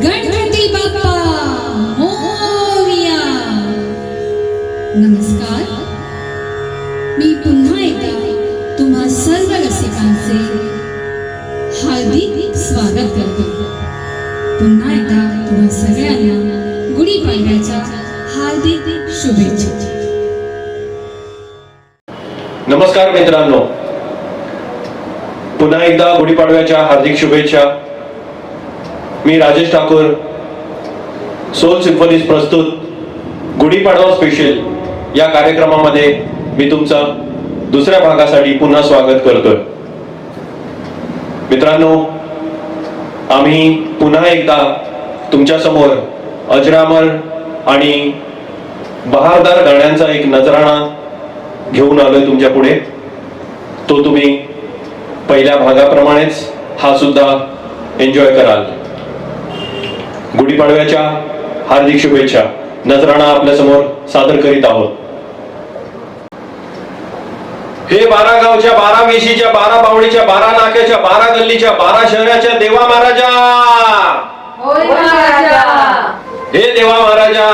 गणपती बाप्पा मोरया. नमस्कार. मी पुन्हा एकदा तुम्हा सर्व रसिकांचे हार्दिक स्वागत करतो. पुन्हा एकदा तुम्हा सगळ्यांना गुढीपाडव्याच्या हार्दिक शुभेच्छा. नमस्कार मित्रांनो, पुन्हा एकदा गुढीपाडव्याच्या हार्दिक शुभेच्छा. मी राजेश ठाकूर, सोल सिम्फनीज प्रस्तुत गुढीपाडवा स्पेशल या कार्यक्रमामध्ये मी तुमचा दुसऱ्या भागासाठी पुन्हा स्वागत करतोय. मित्रांनो, आम्ही पुन्हा एकदा तुमच्या समोर अजरामर आणि बहारदार गाण्यांचा एक नजराणा घेऊन आलोय तुमच्या पुढे. तो तुम्ही पहिल्या भागाप्रमाणेच हा सुद्धा एन्जॉय कराल. गुढीपाडव्याच्या हार्दिक शुभेच्छा. नजराणा आपल्या समोर सादर करीत आहोत. हे 12 गावच्या 12 वेशीच्या 12 बावडीच्या 12 नाक्याच्या 12 गल्लीच्या 12 शहराच्या देवा महाराजा. होय महाराजा. हे देवा महाराजा,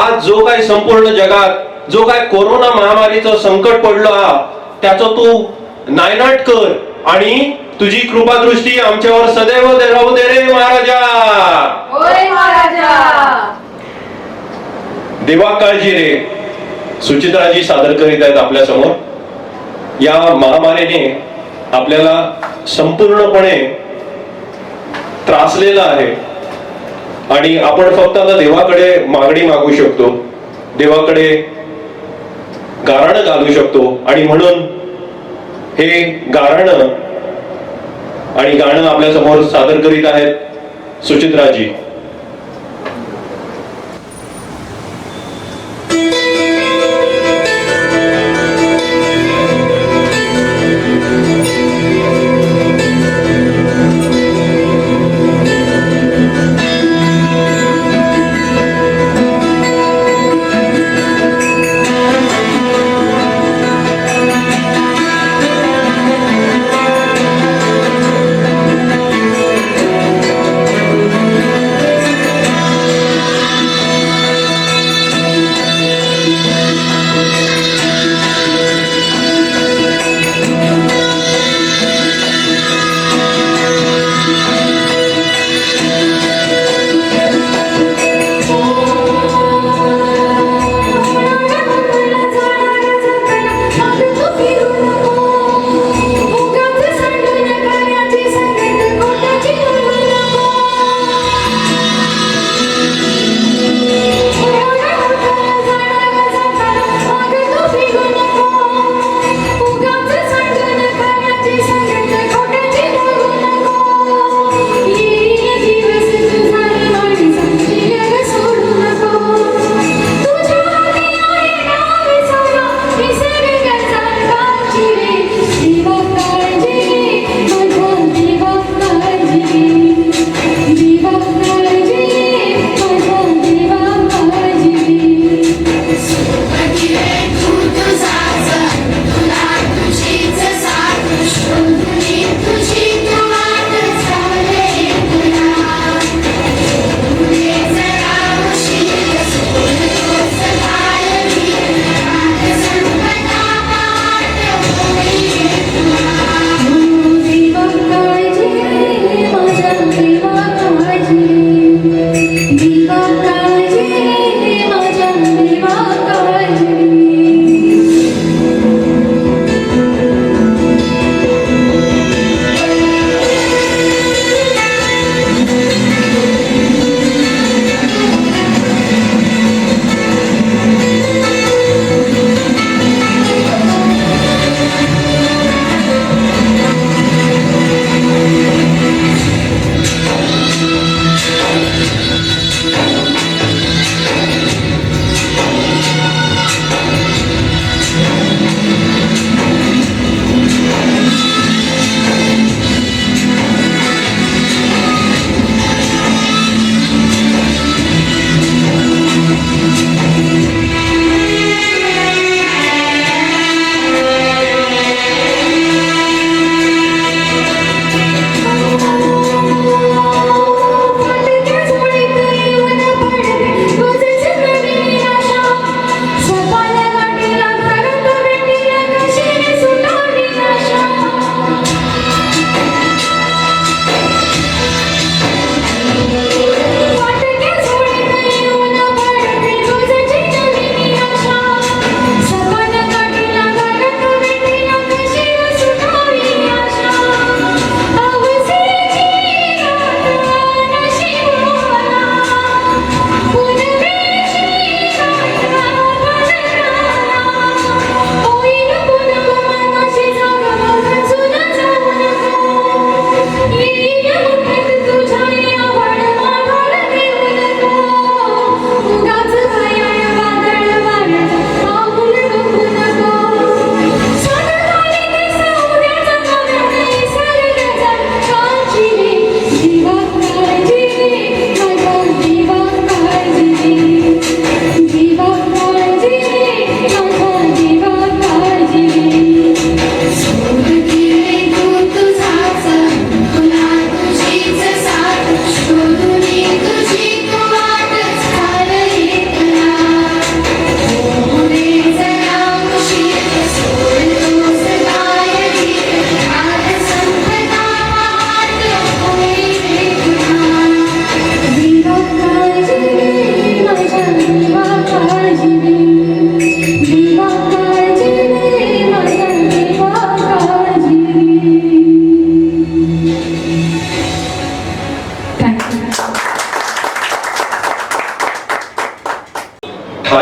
आज जो काही संपूर्ण जगात जो काय कोरोना महामारीचं संकट पडलं त्याचं तू नायनाट कर आणि तुझी कृपा दृष्टी आमच्यावर सदैव राहू दे रे महाराजा. होय महाराजा. देवा काळजी रे. सुचित्राजी सादर करीत आहेत आपल्या समोर. या महामारीने आपल्याला संपूर्णपणे त्रासलेला आहे आणि आपण फक्त आता देवाकडे मागणी मागू शकतो, देवाकडे गाराणं घालू शकतो. आणि म्हणून हे गाराणं आणि गाणं आपल्या समोर सादर करीत आहेत सुचित्राजी.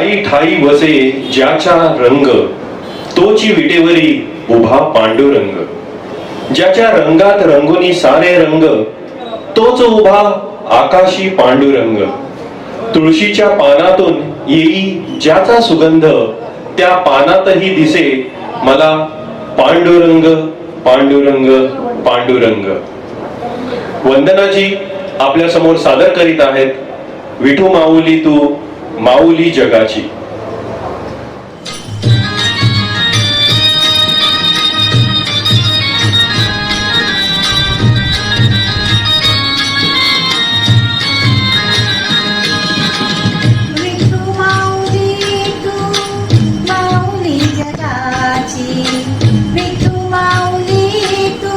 ठाई ठाई वसे ज्याचा रंग, तोची विटेवरी उभा पांडुरंग. ज्याच्या रंगात रंगुनी सारे रंग, तोच उभा आकाशी पांडुरंग. तुळशीच्या पानातून येई ज्याचा सुगंध, त्या पानातही दिसे मला पांडुरंग पांडुरंग पांडुरंग. वंदनाजी आपल्या समोर सादर करीत आहेत विठू माऊली तू माऊली जगाची. विठू माऊली तू माऊली जगाची, विठू माऊली तू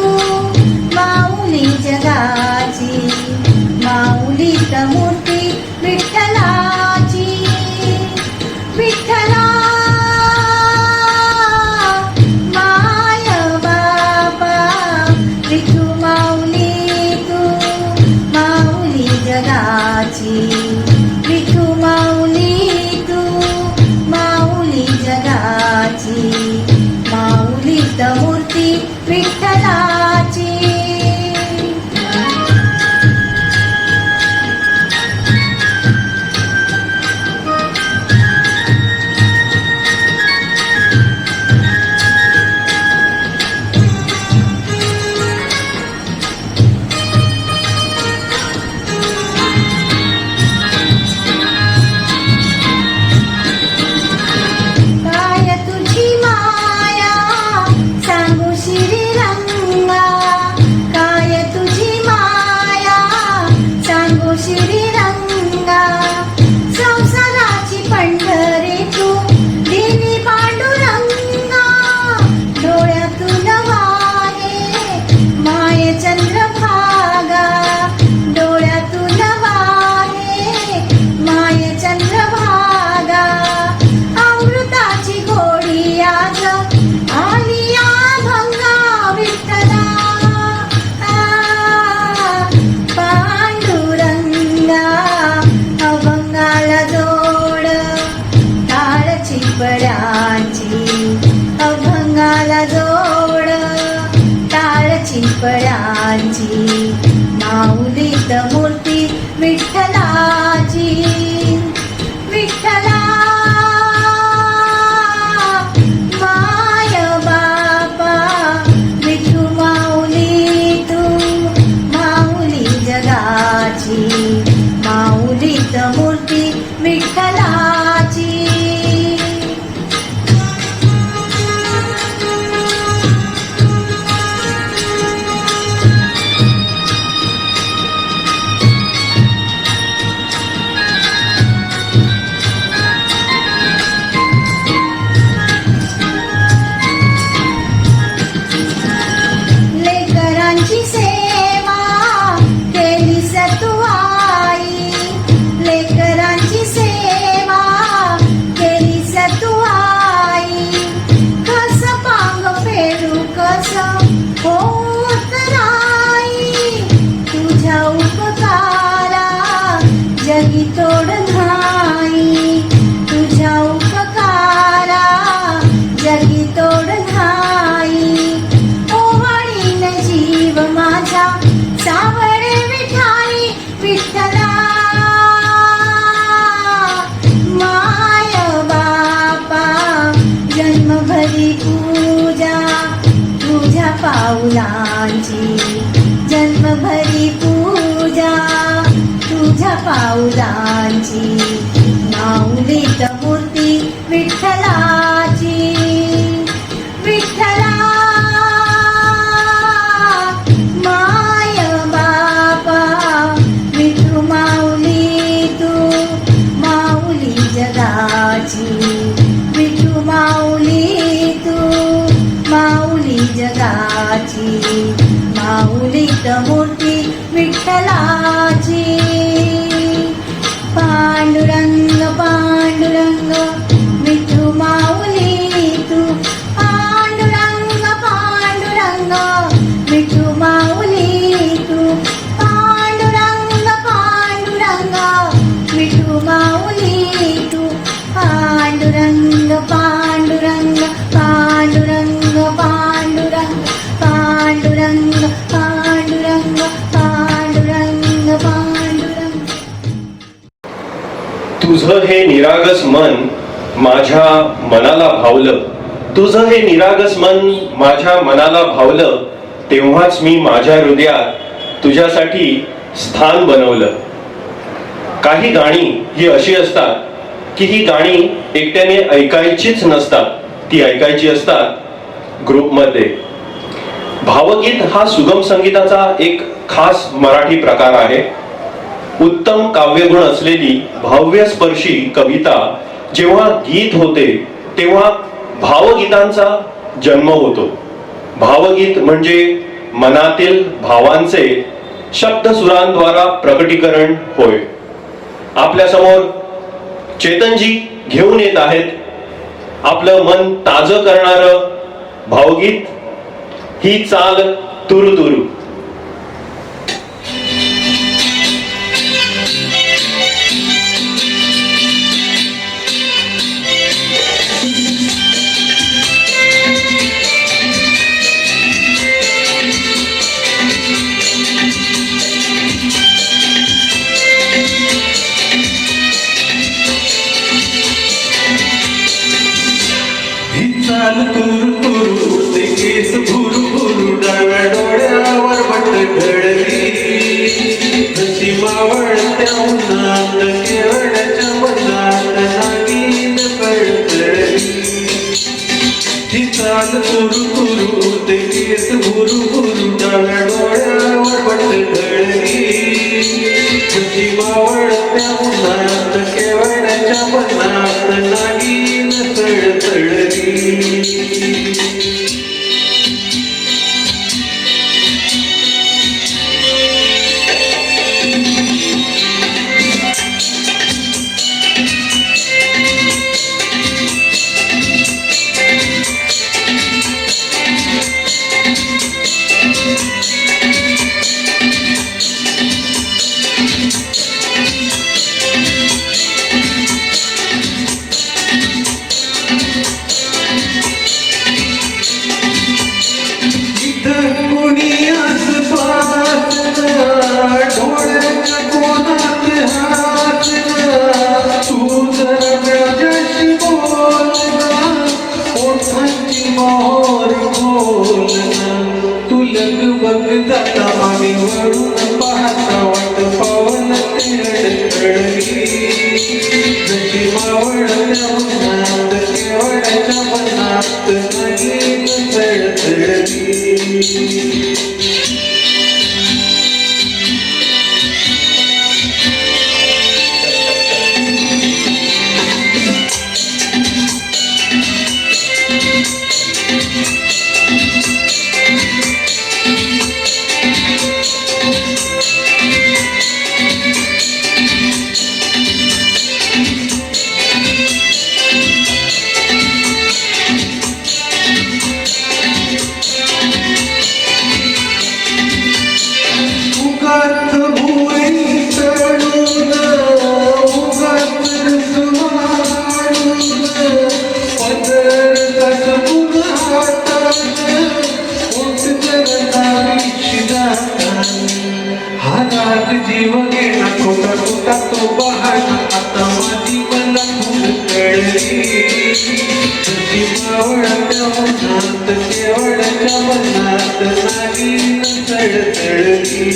माऊली जगाची. माऊलीत मूर्ती विठ्ठलाची, विठ्ठला माय बाबा. विठू माऊली तू माऊली जगाची, विठू माऊली तू माऊली जगाची. माऊलीत मूर्ती विठ्ठलाची. काय तुझी माया सांगू श्रीरंगा, काय तुझी माया सांगू श्रीरंगा. संसाराची पंढरी तू दिली पांडुरंगा, डोळ्यातून वाहे माय चंद्रभागा, डोळ्यातून वाहे माय चंद्रभागा. अमृताची गोडी आज आली या भंगा विठ्ठला. पांडुरंगा अभंगाला जोड टाळची पड्यांची, अभंगाला जोड टाळची पड्यांची. माऊलीत मूर्ती विठ्ठलाची, विठ्ठला माय बाबा. विठू माऊली तू माऊली जगाची, माऊलीत मूर्ती विठ्ठलाची. लेकरांची सेवा केली सतुआई, लेकरांची सेवा केली सतुआई. कस पांग फेडू कस होत नाही, तुझ्या उपकारा जगी तोड नाही, तुझ्या उपकारा जगी तोड नाही. ओवाळीन जीव माझा सावळे विठाई, विठ्ठला माय बापा. जन्मभरी पूजा तुझ्या पाऊलांची, जन्मभरी पूजा तुझ्या पाऊलांची. माऊलीत मूर्ती विठ्ठलाची, विठ्ठला माय बापा. विठू माऊली तू माऊली जगाची, विठू माऊली तू माऊली जगाची. माऊलीत मूर्ती विठ्ठलाची. पांडुरंग पांडुरंग विठू माऊली तू, पांडुरंग पांडुरंग विठू माऊली तू, पांडुरंग पांडुरंग विठू माऊली तू. तुझं हे निरागस मन माझ्या मनाला भावलं, तुझं हे निरागस मन माझ्या मनाला भावलं, तेव्हाच मी माझ्या हृदयात तुझ्यासाठी स्थान बनवलं. काही गाणी ही अशी असतात की ही गाणी एकट्याने ऐकायचीच नसतात, ती ऐकायची असतात ग्रुपमध्ये. भावगीत हा सुगम संगीताचा एक खास मराठी प्रकार आहे. उत्तम काव्यगुण असलेली भाव्यस्पर्शी कविता जेव्हा गीत होते तेव्हा भावगीतांचा जन्म होतो. भावगीत म्हणजे मनातील भावांचे शब्दसुरांद्वारा प्रकटीकरण होय. आपल्या समोर चेतनजी घेऊन येत आहेत आपलं मन ताजं करणारं भावगीत, ही चाल तुरु तुरु. चाल तुरु तुरु ते केस भुरु भुरु डाव्या डोळ्यावर बट घडली, जशी मावळत्या उन्हात केवड्याच्या मनात नागीन कळकळली. ही चाल तुरु तुरु ते केस भुरु भुरु डाव्या डोळ्यावर बट घडली, जशी मावळत्या उन्हात केवड्याच्या मनात नागीन कळकळली. जीव गेला खोटा खोटा तो बहाना, आता माझी मला खूप कळली. तुझी मावळ्याच्या मनात केवळ्याच्या मनात नागीन चळचळली.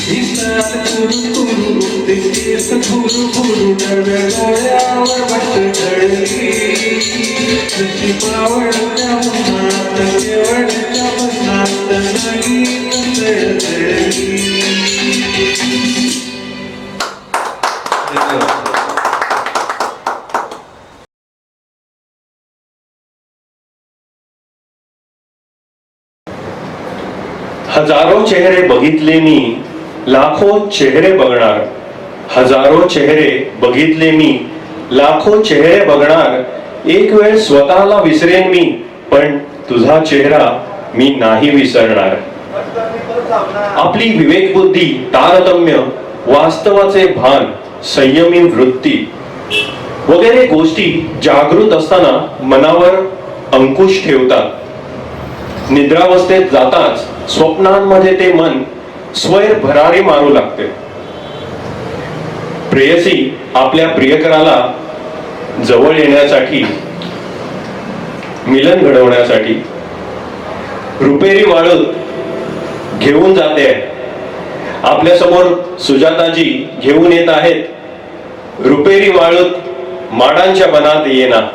ही चाल तुरु तुरु ते केस भुरु भुरु डाव्या डोळ्यावर बट ढळली, तुझी मावळ्याच्या मनात केवळ्याच्या मनात नागीन चळचळली. हजारो चेहरे बघितले मी, लाखो चेहरे बघणार. हजारो चेहरे बघितले मी, लाखो चेहरे बघणार. एक वेळ स्वतःला विसरेन मी, पण तुझा चेहरा मी नाही विसरणार. आपली विवेकबुद्धी, तारतम्य, वास्तवाचे भान, संयमी वृत्ती वगैरे गोष्टी जागृत असताना मनावर अंकुश ठेवतात. निद्रावस्थेत जाताच स्वप्नांमध्ये ते मन स्वैर भरारी मारू लागते. प्रेयसी आपल्या प्रियकराला जवळ येण्यासाठी, मिलन घडवण्यासाठी रुपेरी वाळूत घेऊन जाते. आपल्या समोर सुजाताजी घेऊन येत आहेत रुपेरी वाळूत माडांच्या मनात येना.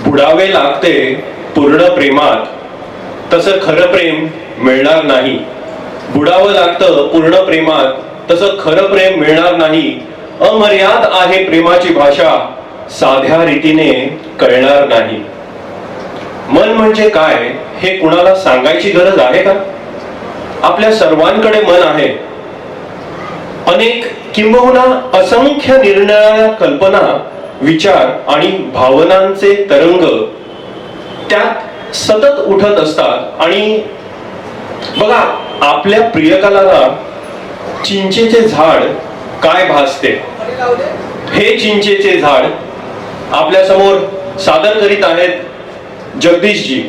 बुडावे लागते पूर्ण प्रेमात, तसं खरं प्रेम मिळणार नाही. बुडावं लागतं पूर्ण प्रेमात, तसं खरं प्रेम मिळणार नाही. अमर्याद आहे प्रेमाची भाषा, साध्या रीतीने कळणार नाही. मन म्हणजे काय हे कुणाला सांगायची गरज आहे का? आपल्या सर्वांकडे मन आहे. अनेक किंबहुना असंख्य निरनिराळ्या कल्पना, विचार आणि भावनांचे तरंग त्यात सतत उठत असतात. आणि बघा, आपल्या प्रियकराला चिंचेचे झाड काय भासते, हे चिंचेचे झाड आपल्या समोर सादर करीत आहेत जगदीशजी.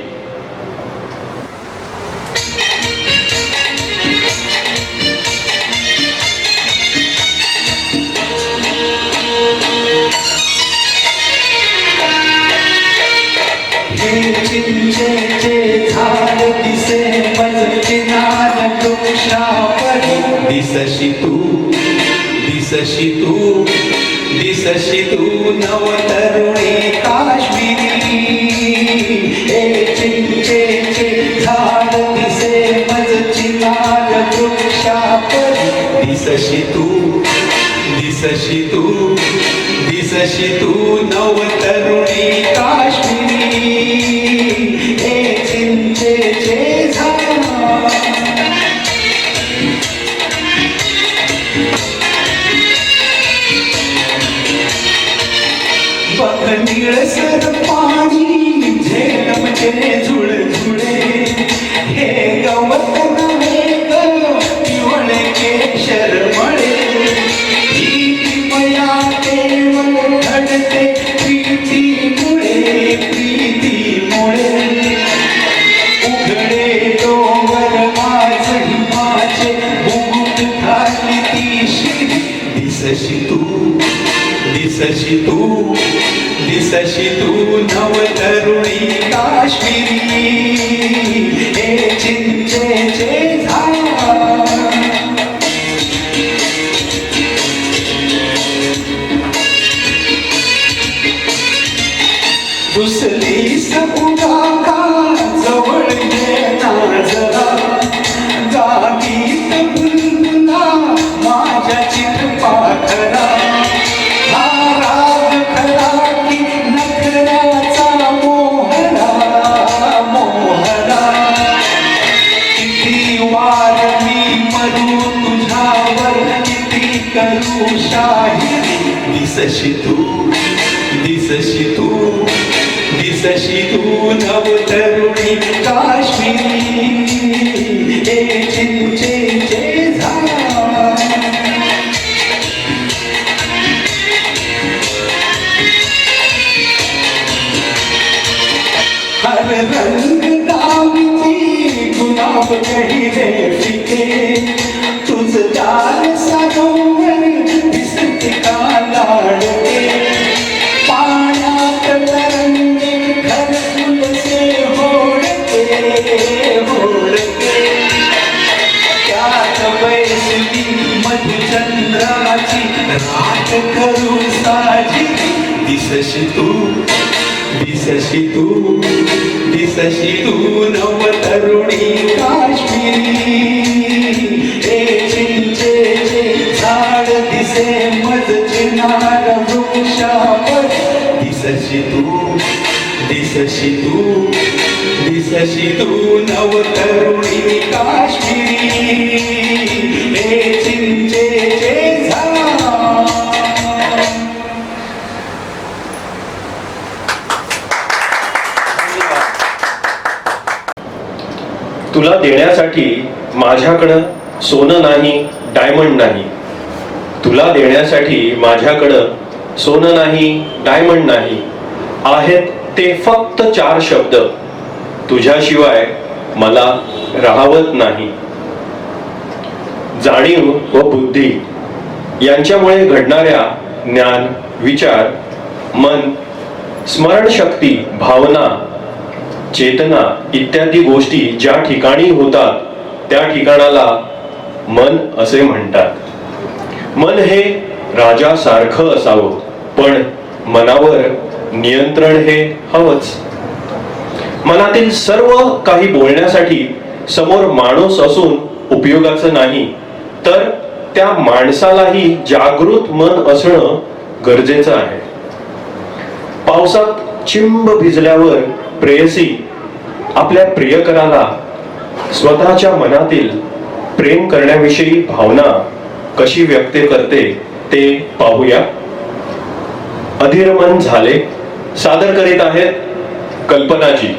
चिंचेचे झाड दिसे मजकिनार वृक्षावरी, दिसशी तू दिसशी तू दिसशी तू नवतरुणी काश्मीरी. हे चिंचेचे झाड दिसे मजकिनार वृक्षावरी, दिसशी तू दिसशी तू दिसशी तू नवतरुणी काश्मीरी. हे चिंचेचे झाड बघ निळसर पाणी झेलमचे झुळझुळे हे गवत नव्हे ग पिवळे केशर मळे ही किमया केवळ घडते प्रीतीमुळे उघडे डोंगर माझ हिमाचे मुकुट घातली ती शिरी दिसशी तू नवतरुणी काश्मीरी हे चिंचेचे झाड दुसरी सपुरा का जवळ येणार जरा गागीत बुलबुला माझ्या चितपाखरा हा राग खरा की नखऱ्याचा मोहरा किती वार मी मरू तुझ्यावर किती करू शाहिरी दिसशी तू नवतरुणी काश्मीरी हे चिंचेचे झाड हर रंग दावती गुलाब कहिले फिके तुझ दार साधूवर दिसते का लाडते पाण्यात तरंगे खरफुलसे होडते त्यात बैसली मधुचंद्राची रात करू साजी दिसशी तू नवतरुणी काश्मीरी हे चिंचेचे झाड दिसे मज चिनार वृक्षावर दिसशी तू नवतरुणी काश्मीरी हे चिंचेचे झाड तुला देण्यासाठी माझ्याकडं सोनं नाही डायमंड नाही तुला देण्यासाठी माझ्याकडं सोनं नाही डायमंड नाही आहेत ते फक्त 4 शब्द तुझ्याशिवाय मला राहवत नाही जाणीव व बुद्धी यांच्यामुळे घडणाऱ्या ज्ञान विचार मन स्मरणशक्ती भावना चेतना इत्यादी गोष्टी ज्या ठिकाणी होतात त्या ठिकाणाला मन असे म्हणतात मन हे राजासारखं असावं पण मनावर नियंत्रण हे हवंच मनातील सर्व काही बोलण्यासाठी समोर माणूस असून उपयोगाचं नाही तर त्या माणसालाही जागृत मन असणं गरजेचं आहे पावसात चिंब भिजल्यावर प्रेयसी आपल्या प्रियकराला स्वतःच्या मनातील प्रेम करण्याविषयी भावना कशी व्यक्त करते ते पाहूया अधीरमन झाले सादर करीत आहेत कल्पनाजी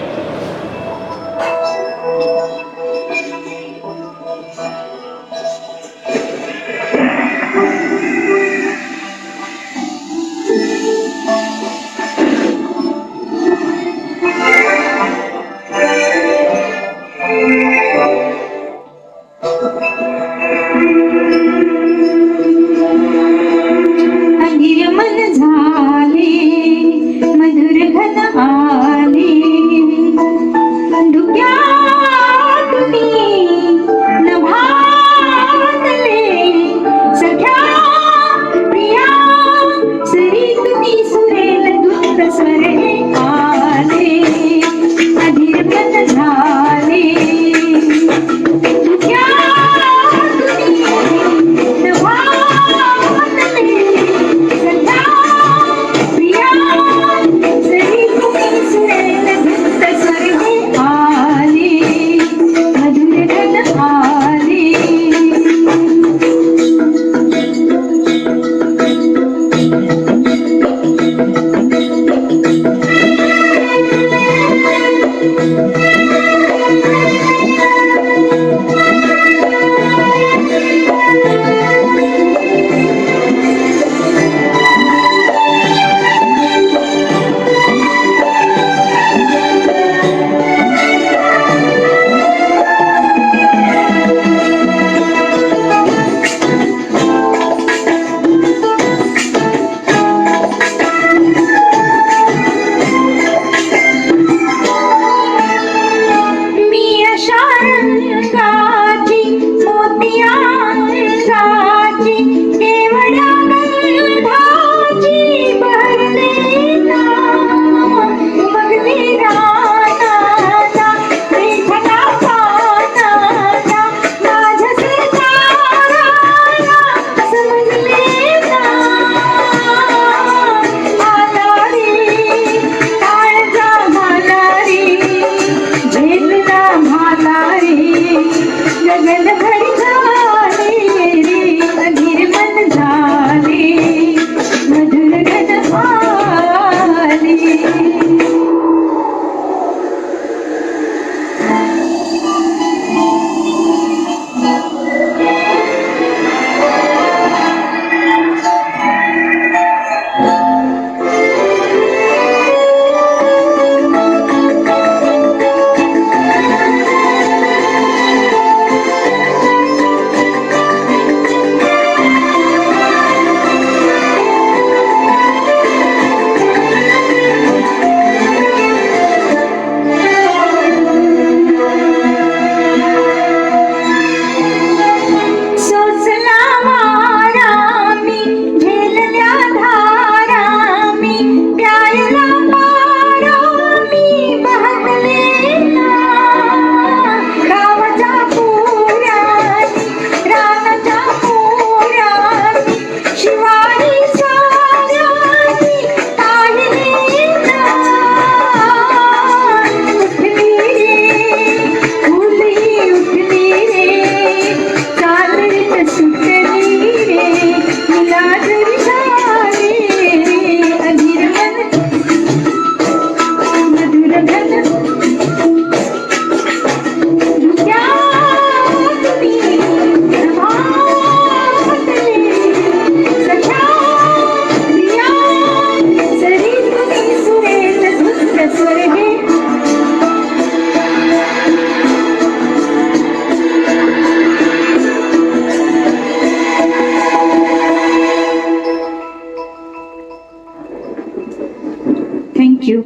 थँक्यू.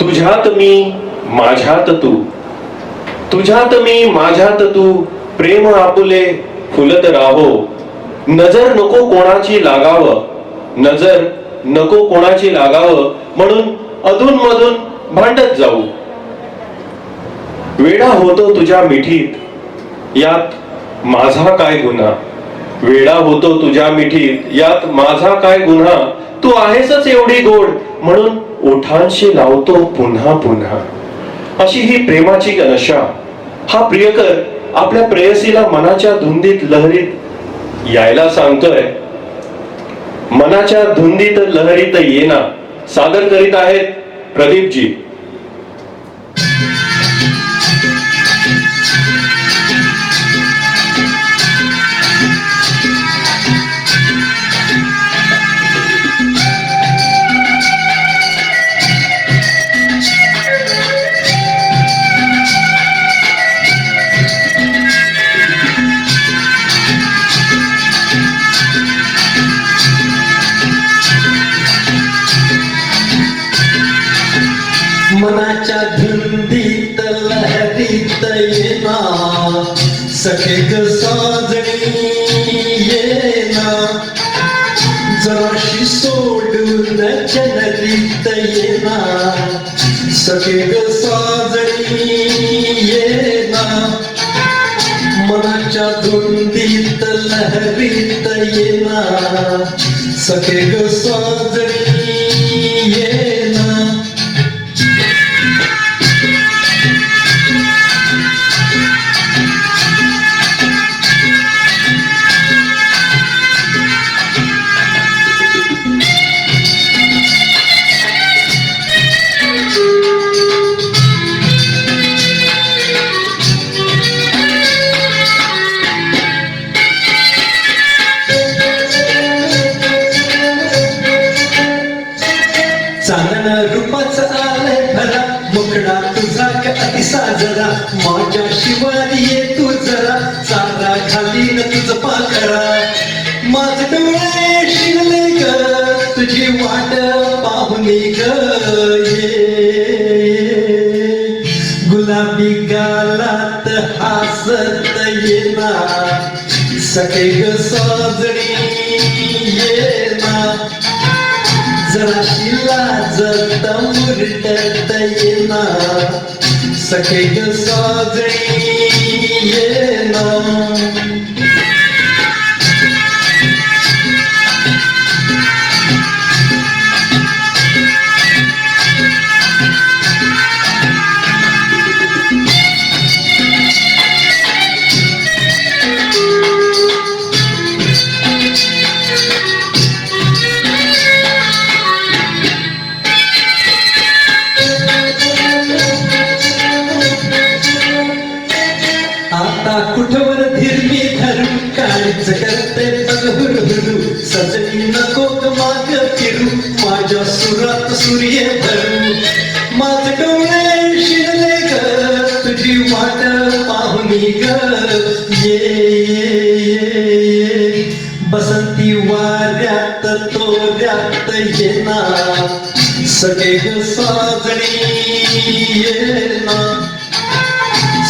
तुझ्यात मी माझ्यात तू, तुझ्यात मी माझ्यात तू, प्रेम आपुले फुलत राहो. नजर नको कोणाची लागावं, नजर नको कोणाची लागावं, म्हणून अधून मधून भांडत जाऊ. वेडा होतो तुझ्या मिठीत, यात माझा काय गुन्हा. वेडा होतो तुझ्या मिठीत, यात माझा काय गुन्हा. तू आहेसच एवढी गोड, म्हणून ओठांशी लावतो पुन्हा पुन्हा. अशी ही प्रेमाची नशा. हा प्रियकर आपल्या प्रेयसीला मनाच्या धुंदीत लहरीत यायला सांगतोय. मनाच्या धुंदीत लहरीत येना सादर करीत आहेत प्रदीपजी. मनाच्या धुंदीत लहरीत येना, सखे ग साजणी येना. जराशी सोडून जनरीत येना, सखे ग साजणी येना. मनाच्या धुंदीत लहरीत येना, सखे ग साजणी येना. चांदण रूपाचं आलंय भरा, मुखडा तुझा का अति साजरा. माझ्या शिवारी ये तू जरा, चारा घालीन तुझ पाकरा. माझ डोळे शिरले ग, तुझी वाट पाहुनी ग. गुलाबी गालात हसत येना, सखे ग साजणी येना. जराशी लाजत मुरटत येना, सखे ग साजणी येना. आता कुठवर धीरमी धरू, काळीच करते बघ हुरहुरू. सजनी नको ग माग फिरू, माझ्या सुरात सूर्य धरू. माझ डोळे शिरले ग, तुझी वाट पाहुनी ग. ये बसंती वाऱ्यात तोऱ्यात येना, सखे ग साजणी येना.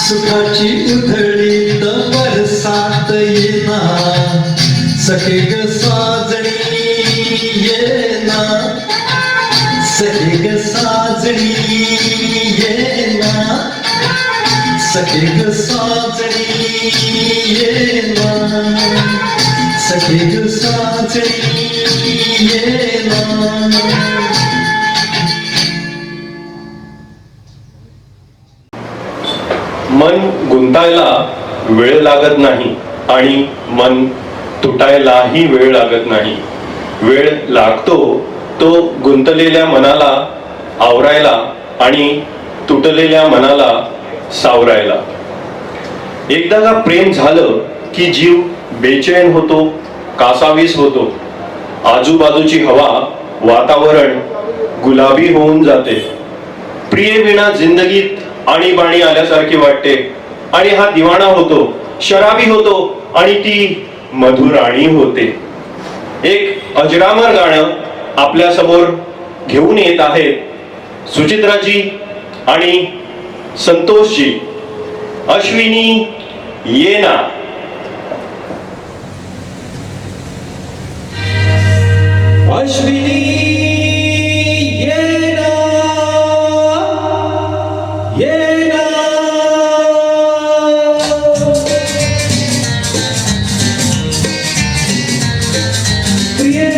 सुखाची उधळीत बरसात येना, सखे ग साजणी येना. सखे ग साजणी येना, सखे ग साजणी येना. सखे ग साजणी येना. मन गुंतायला वेळ लागत नाही आणि मन तुटायलाही वेळ लागत नाही. वेळ लागतो तो गुंतलेल्या मनाला आवरायला आणि तुटलेल्या मनाला सावरायला. एकदा का प्रेम झालं की जीव बेचैन होतो, कासावीस होतो. आजूबाजूची हवा, वातावरण गुलाबी होऊन जाते. प्रिय विना जिंदगीत आणीबाणी आल्यासारखी वाटते आणि हा दिवाणा होतो, शराबी होतो आणि ती मधुराणी होते. एक अजरामर गाणं आपल्या समोर घेऊन येत आहेत सुचित्राजी आणि संतोषजी. अश्विनी येना. अश्विनी ये ना, ये ना. प्रिये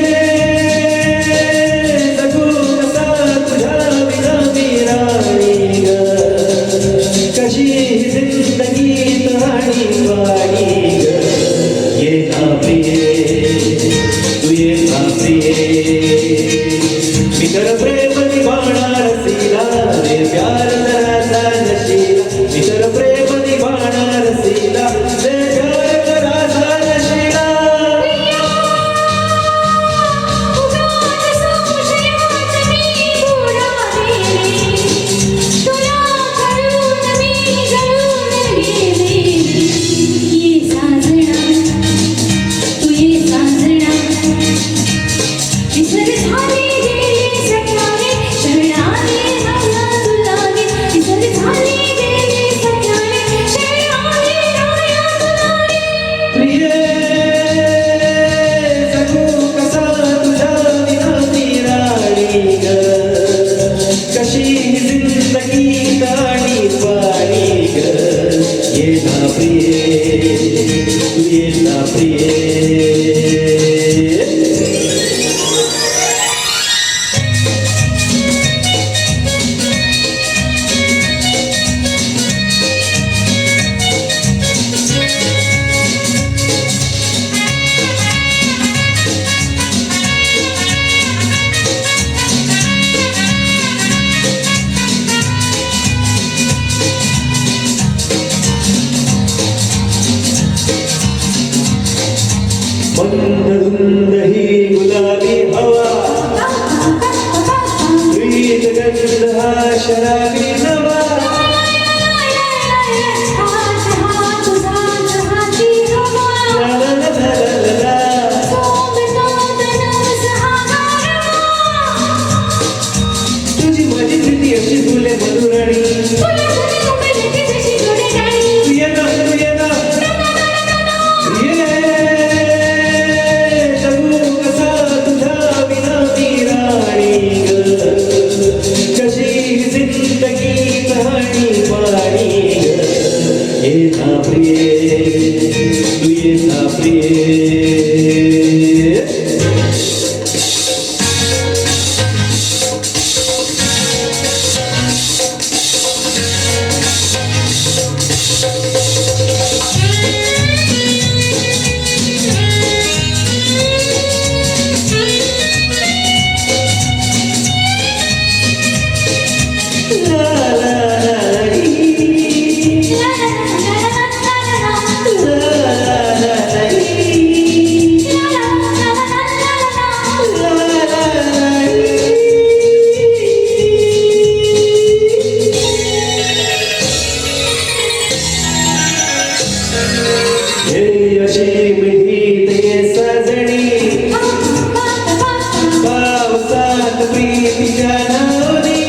जगू कसा तुझ्या विना मी राणी ग, कशी ही जिंदगी तहानी वाणी ग. ये ना प्रिये, तू ये ना प्रिये, मी तर प्रेम निभाणार सीला रे प्यार कराचा नशीला. मी तर प्रेम निभाणार सीला रे प्यार कराचा नशीला. प्रिये जगू कसा तुझ्या विना मी राणी ग, कशी ही जिंदगी तहानी वाणी ग. ये ना प्रिये, तू ये ना प्रिये. मंद धुंद ही गुलाबी हवा, प्रीत गंध हा शराबी नवा. ला ला ला ला ला ला. तुझी माझी प्रीती अशी फुले मधुराणी. तू ये ना, तू ये ना. ये जगू कसा तुझ्या विना मी राणी ग, कशी ही जिंदगी तहानी वाणी ग. ये ना प्रिये, तू ये ना प्रिये. ला ला ला ली. ला ला ला ली. ला ला ला ली. हे अशी मिठी ते सजणी, पावसात प्रीतीच्या नावनी.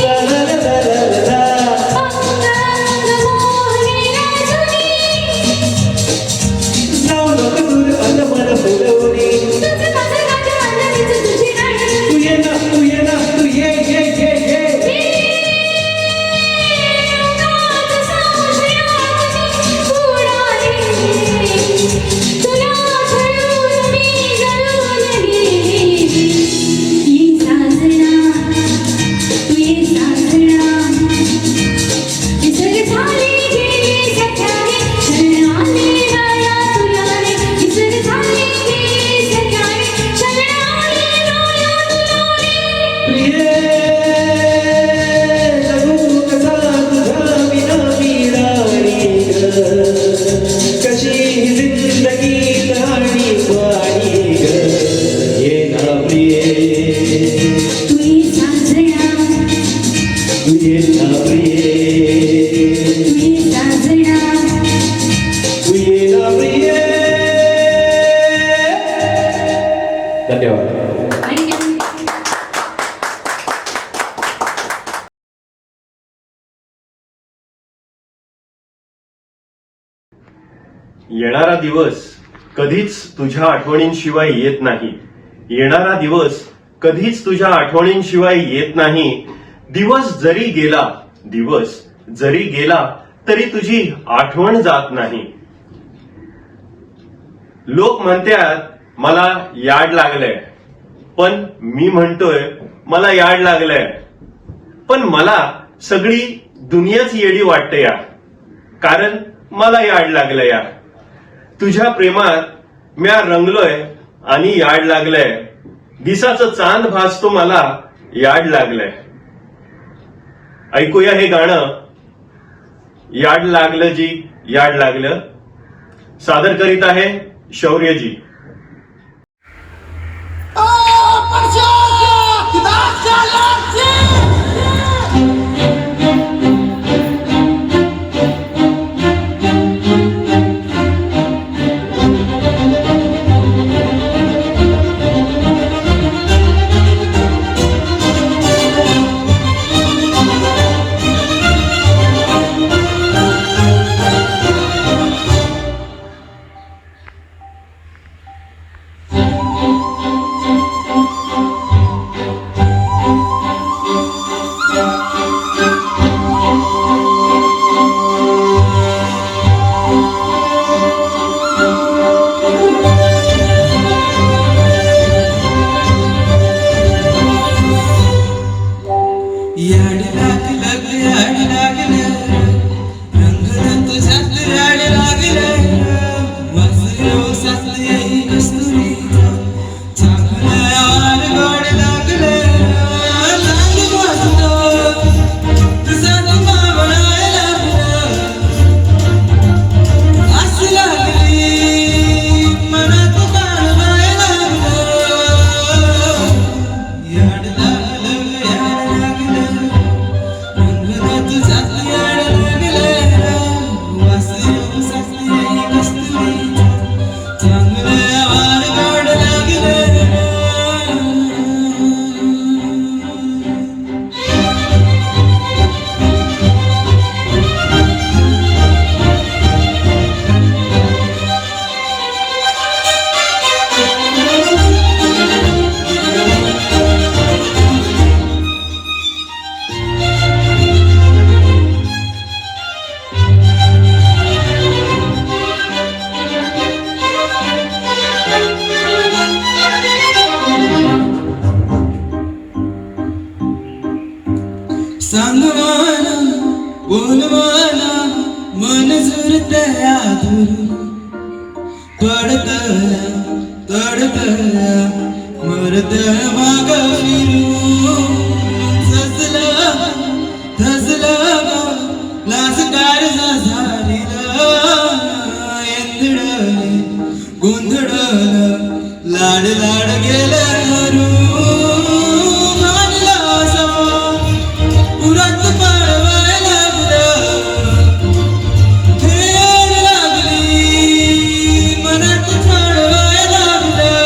ला ला ला ला ला ला. जाऊ नको दूर अन मन फुलवणी. तू ये ना, तू ये ना, तू ये ये ये ये. तुला येणारा दिवस कधीच तुझ्या आठवणींशिवाय येत नाही. येणारा दिवस कधीच तुझ्या आठवणींशिवाय येत नाही. दिवस जरी गेला तरी तुझी आठवण जात नाही. लोक म्हणतात मला याड लागलंय, पण मी म्हणतोय मला याड लागलंय. पण मला सगळी दुनियाच येडी वाटते यार, कारण मला याड लागलं यार. तुझ्या प्रेमात म्या रंगलोय आणि याड लागलंय. दिसाचं चांद भासतो मला याड लागलंय. ऐकूया हे गाणं, याड लागलं जी याड लागलं. सादर करीत आहे शौर्यजी. याड लागलं ग याड लागलं, रंगलं तुझ्यात याड लागलं. वासरे ओसात येई कस्तुरीचा, चांगलं वार गोड लागलं. लाल वाजलं तुझा मावळाय लागलं. आस लागली मनात काळवाय लागलं. याड लागलं ग याड लागलं, रंगलं तुझ्यात याड लागलं. वासरे ओसात येई कस्तुरीचा, चांगलं वार गोड लागलं. सांग मला बोल मला, मन जुरतया धरून. पडतया तडतया मरत माग फिरून. धसलं लाज काळजा झालेलं. एंधळले गोंधळलं लाड लाड गेलं हरून. मानला असा पुरात पाळवाय लागलं. खेळ लागली मनात चाळवाय लागलं.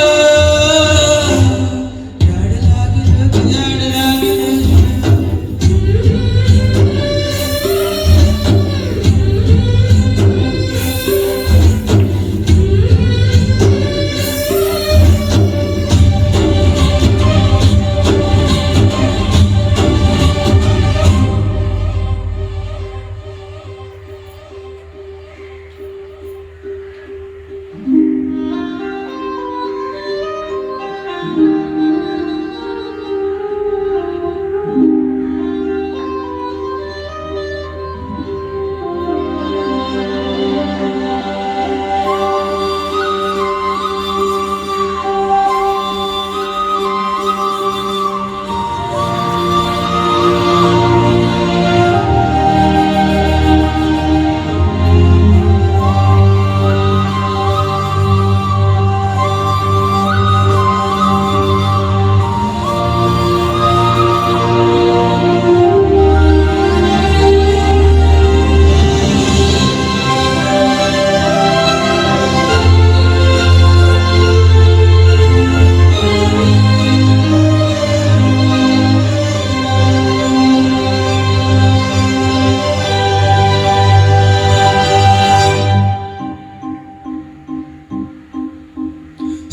याड लागलं याड लागलं.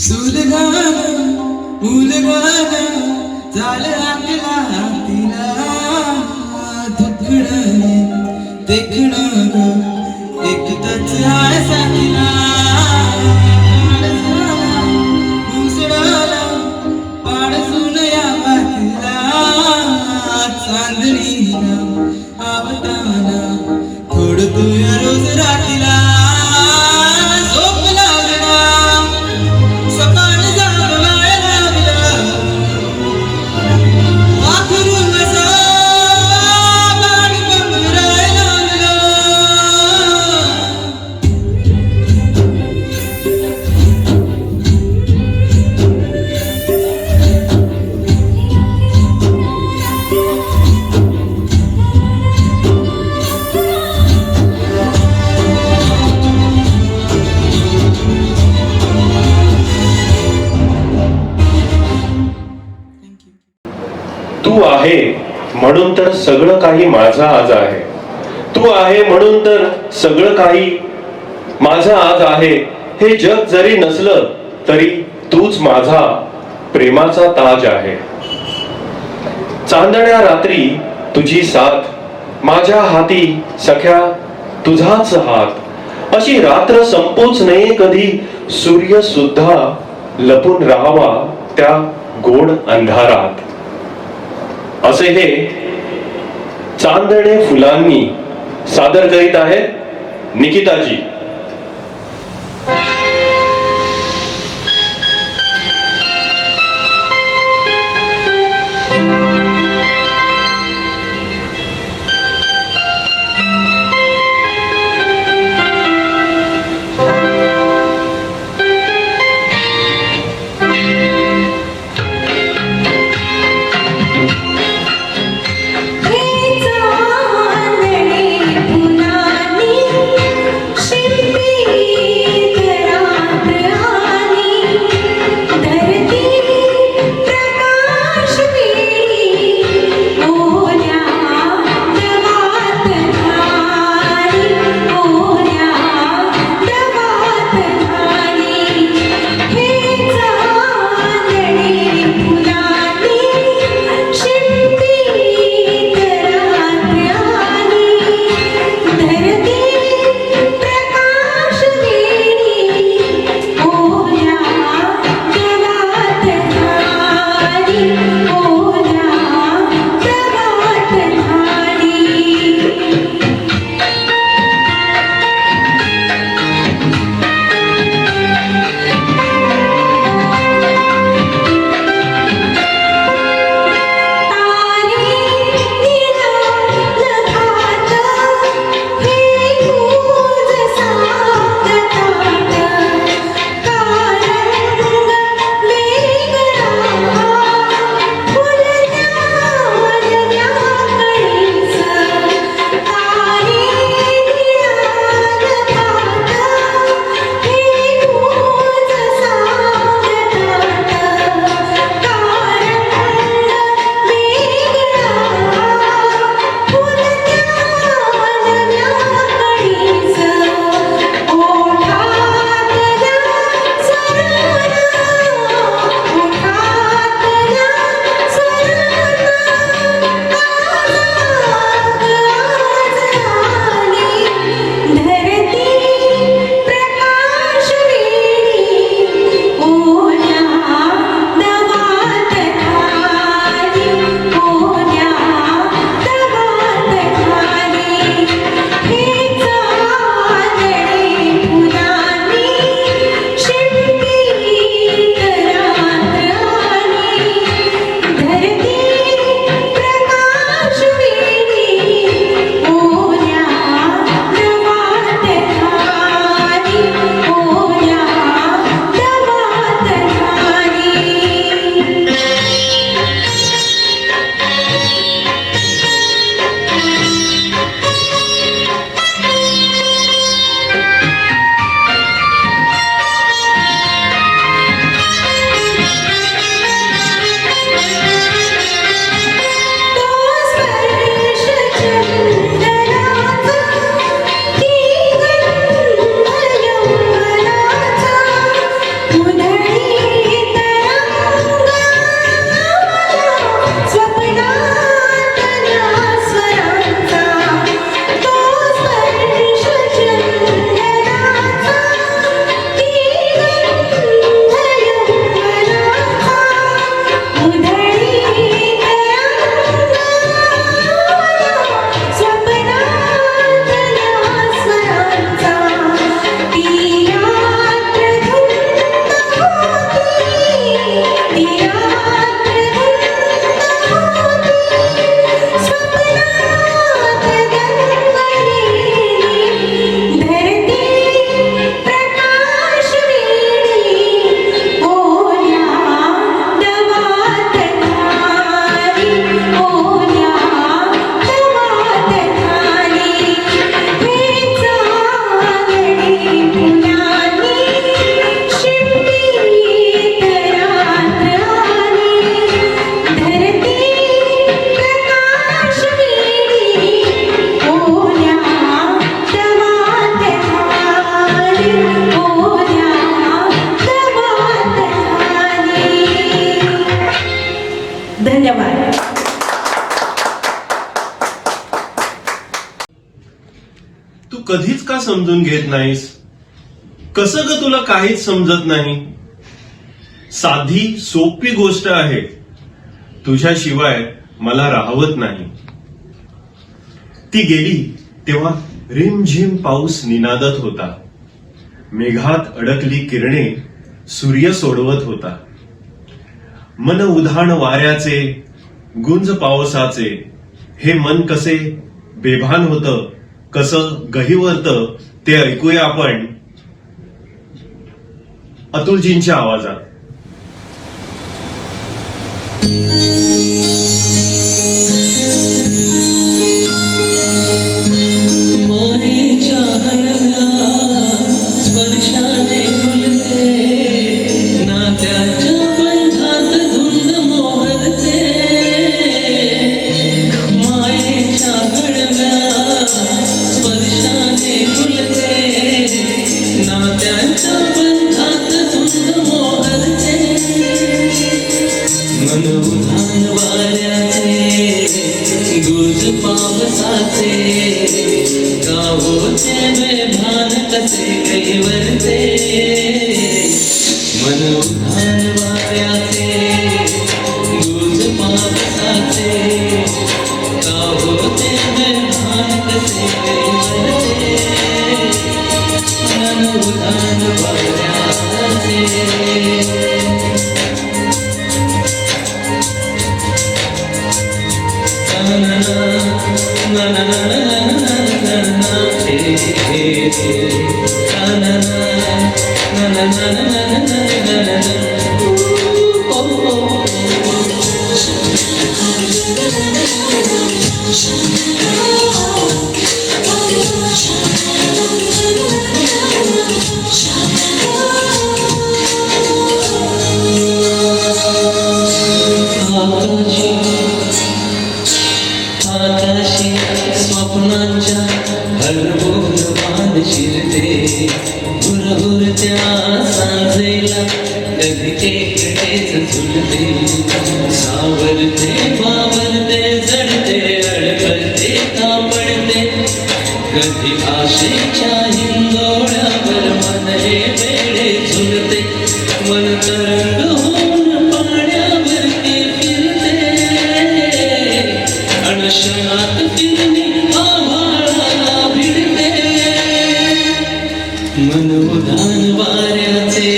सुलगाना मुलगाना झालं आपला तिला दुखणं देखणं ग एकदाच आहे साथीला मुसळाला पाडसून या बातीला चांदणीला आवताना थोडं तू या रोज रातीला झोप लागला सकाळ जागवायला लागलं वाखरून असा बाण पंधरायला लागलं तू आहे म्हणून तर सगळं काही माझं आज आहे. तू आहे म्हणून तर सगळं काही माझं आज आहे. हे जग जरी नसलं तरी तूच माझा प्रेमाचा ताज आहे. चांदण्या रात्री तुझी साथ माझ्या हाती सख्या तुझाच हात. अशी रात्र संपूच नये कधी सूर्य सुद्धा लपून राहावा त्या गोड अंधारात. असे हे चांदणे फुलांनी सादर करीत आहेत निकिताजी. हे चांदणे फुलांनी कधीच का समजून घेत नाहीस? कसं ग तुला काहीच समजत नाही? साधी सोपी गोष्ट आहे, तुझ्याशिवाय मला राहवत नाही. ती गेली तेव्हा रिमझिम पाऊस निनादत होता. मेघात अडकली किरणे सूर्य सोडवत होता. मन उधाण वाऱ्याचे, गुंज पावसाचे, हे मन कसे बेभान होतं, कसं गहिवरतं ते ऐकूया आपण अतुलजींच्या आवाजात. मायेच्या हलव्या स्पर्शाने फुलते, नात्याच्या बंधात धुंद मोहरते. मायेच्या हलव्या स्पर्शाने फुलते, नात्याच्या बंधात धुंद मोहरते. मन उधाण वाऱ्याचे, गुज पावसाचे, का होते बेभान कसे कैवरते. मन उधाण वाऱ्याचे, गुज पावसाचे, का होते बेभान कसे कैवरते. मन उधाण वाऱ्याचे. आकाशी स्वप्नांच्या हरवून मान शिरते. भुरभुरत्या सांजेला कधी एकटेच झुलते. सावरते बावरते जडते अडकते कापडते. कधी आशेच्या हिंदोळ्यावर मन हे वेळे झुलते. मन तरंग होऊन पाण्यावरती फिरते. अनशनात फिरणे आभाळाला भिडते. मन उधाण वाऱ्याचे,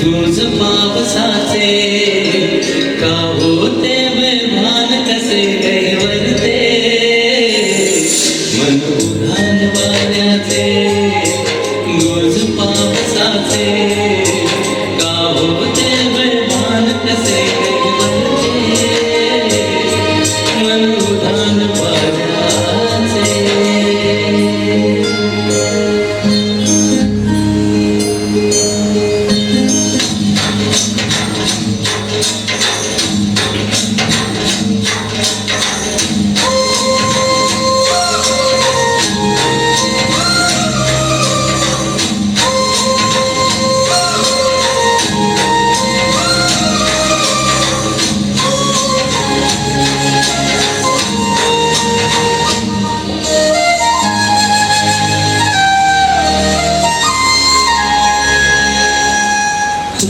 गुंज पावसाचे, का होते बेभान कसे कैवरते. मन उधाण वाऱ्याचे, गुंज पावसाचे, का होते बेभान कसे कैवरते. मन उधाण वाऱ्याचे.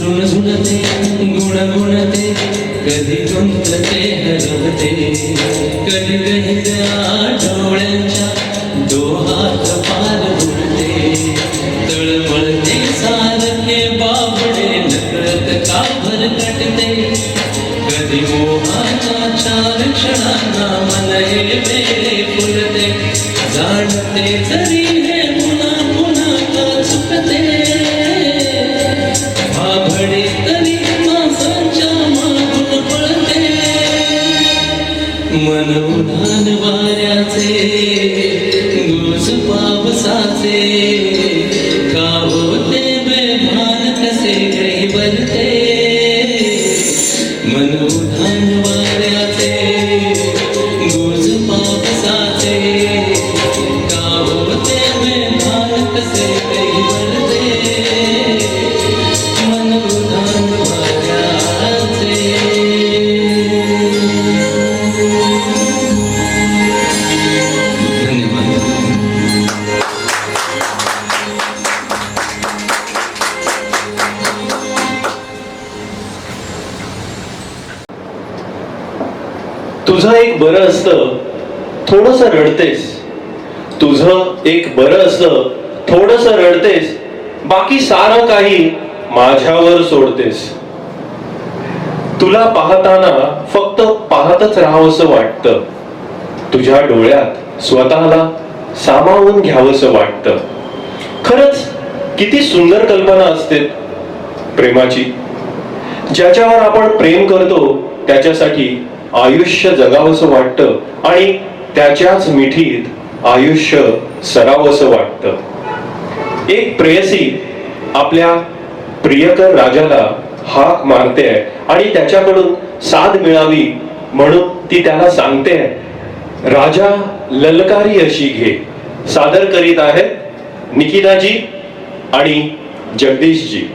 ऋणगुणते गुणगुणते, कधी गुंतते हरवते. कधी गहिऱ्या डोळ्यांच्या डोहात पार बुडते. तळमळते सारखे बाबडे नकळत का भरकटते. कधी मोहाच्या चार क्षणांना मन हे वेळे फुलते. जाणते तरी हे पुन्हा पुन्हा का चुकते. भाबडे तरी माणसांच्या मागून पळते. मन उधाण वाऱ्याचे, गुज पावसाचे, का होते बेभान कसे कैवरते. मन उधाण वाऱ्याचे, गुज पावसाचे, का होते बेभान कसे कैवरते. मन उधाण वाऱ्याचे. धन्यवाद. तुझं एक बरं असतं थोडस रडतेस, तुझं एक बरं असतं थोडस रडतेस, बाकी सारं काही माझ्यावर सोडतेस. तुला पाहताना फक्त पाहतच राहावंसं वाटतं, तुझ्या डोळ्यात स्वतःला सामावून घ्यावंसं वाटतं. खरंच किती सुंदर कल्पना असते प्रेमाची. ज्याच्यावर आपण प्रेम करतो त्याच्यासाठी आयुष्य जगावंसं वाटतं आणि त्याच्याच मिठीत आयुष्य सरावंसं वाटतं. एक प्रेयसी आपल्या प्रियकर राजाला हाक मारते आणि त्याच्याकडून साथ मिळावी म्हणून ती त्याला सांगते, राजा ललकारी अशी घे. सादर करीत आहेत निकिताजी आणि जगदीशजी.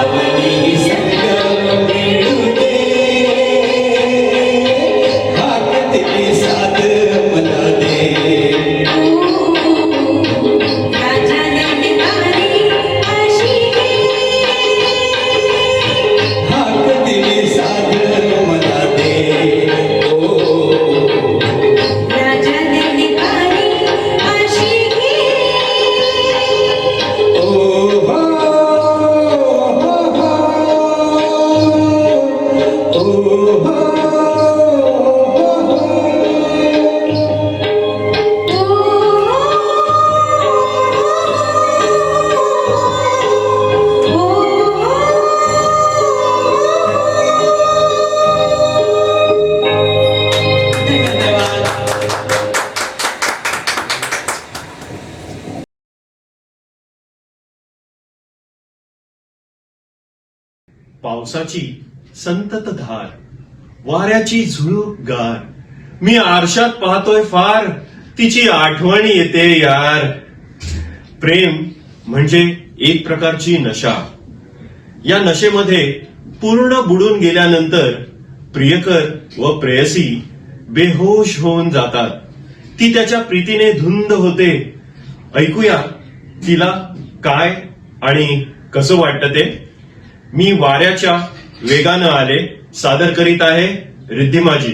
सावली संगम मिळू दे हाक दिली साध मला दे राजा दंडकारी अशी हाक दिली साध मला दे ओ राजा दंडकारी अशी ओ हो पावसाची संतत धार वाऱ्याची झुळूक गार मी आरशात पाहतोय फार तिची आठवण येते यार प्रेम म्हणजे एक प्रकारची नशा या नशेमध्ये पूर्ण बुडून गेल्यानंतर प्रियकर व प्रेयसी बेहोश होऊन जातात ती त्याच्या प्रीतीने धुंद होते ऐकूया तिला काय आणि कसं वाटतं ते मी वाऱ्याच्या वेगानं आले सादर करीत आहे रिद्धिमाजी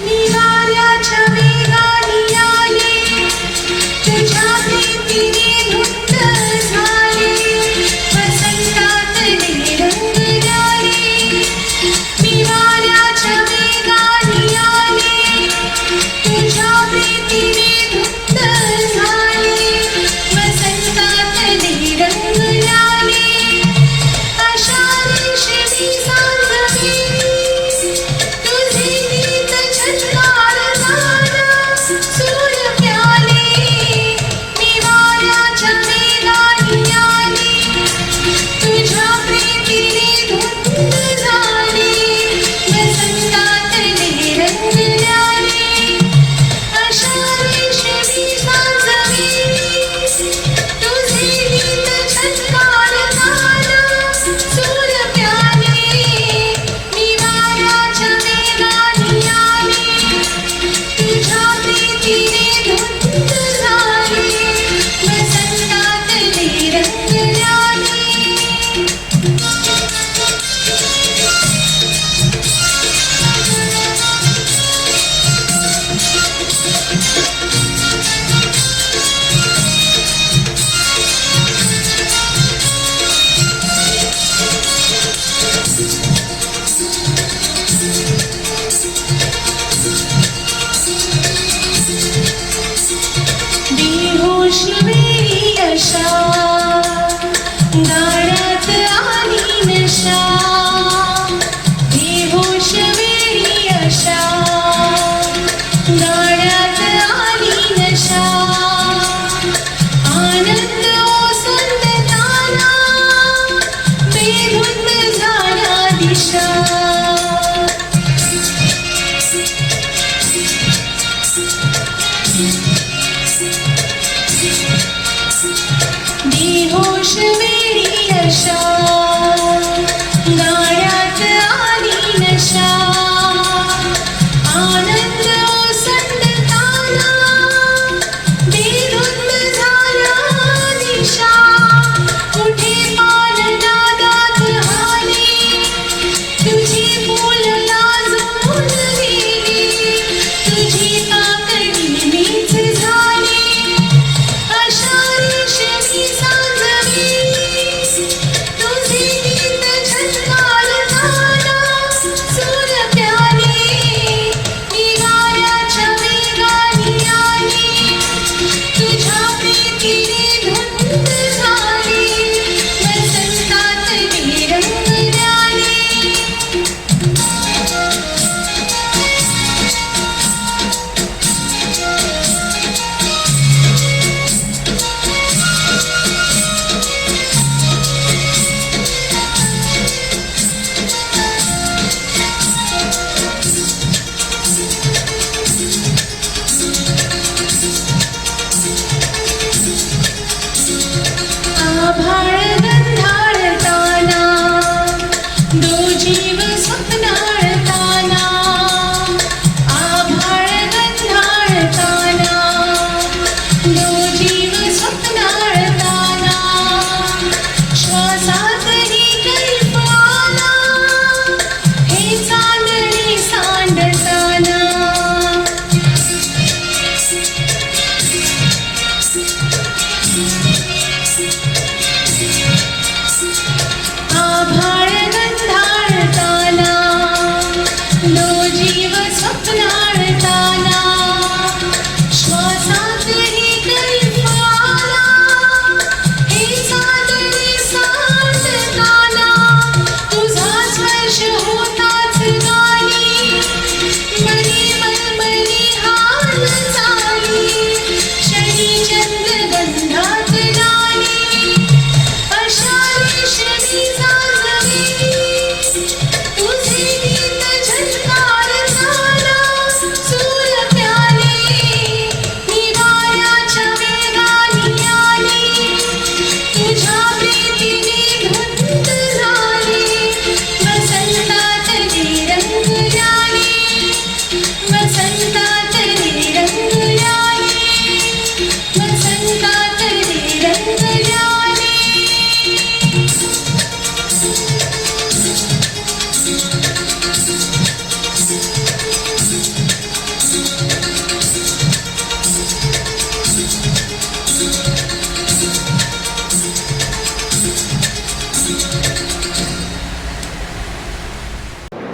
निवाऱ्याच्या वेगाने आले तुझ्या प्रीतीने धुंद झाले वसंतातले रंग न्याले निवाऱ्याच्या वेगाने आले तुझ्या प्रीतीने धुंद झाले वसंतातले रंग न्याले अशा रेशमी सांगवी तुझे गीत झंकार झाला सूर्य प्याले निवाऱ्याच्या वेगाने आले तुझ्या प्रीतीने धुंद झाले वसंतातले रंग न्याले अशा रेशमी सांगवी तुझे गीत झंकार झाला सूर्य प्याले निवाऱ्याच्या वेगाने आले तुझ्या प्रीतीने धुंद झाले वसंतातले रंग न्याले बेहोश वेळी अशा गाण्यात आली नशा बेहोश वेळी अशा गाण्यात आली नशा आनंद ओसंडताना बेधुंद झाल्या दिशा बेहोश वेळी अशा गाण्यात आली नशा आनंद ओसंडताना बेधुंद झाल्या दिशा कुठे पान नादात आले तुझी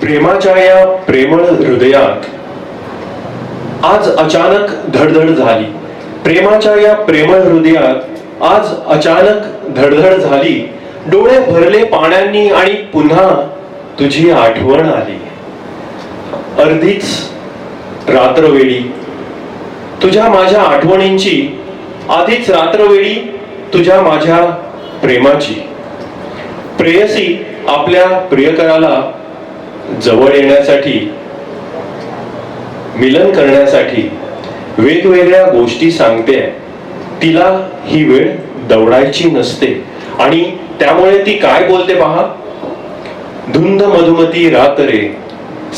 प्रेमाच्या या प्रेमळ हृदयात आज अचानक धडधड झाली. प्रेमाच्या या प्रेमळ हृदयात आज अचानक धडधड झाली. डोळे भरले पाण्यानी आणि पुन्हा तुझी आठवण आली. अर्धीच रात्रवेळी तुझ्या माझ्या आठवणींची, आधीच रात्रवेळी तुझ्या माझ्या प्रेमाची. प्रेयसी आपल्या प्रियकराला जवळ येण्यासाठी, मिलन करण्यासाठी वेगवेगळ्या गोष्टी सांगते. तिला ही वेळ दवडायची नसते आणि त्यामुळे ती काय बोलते पहा. धुंद मधुमती रात रे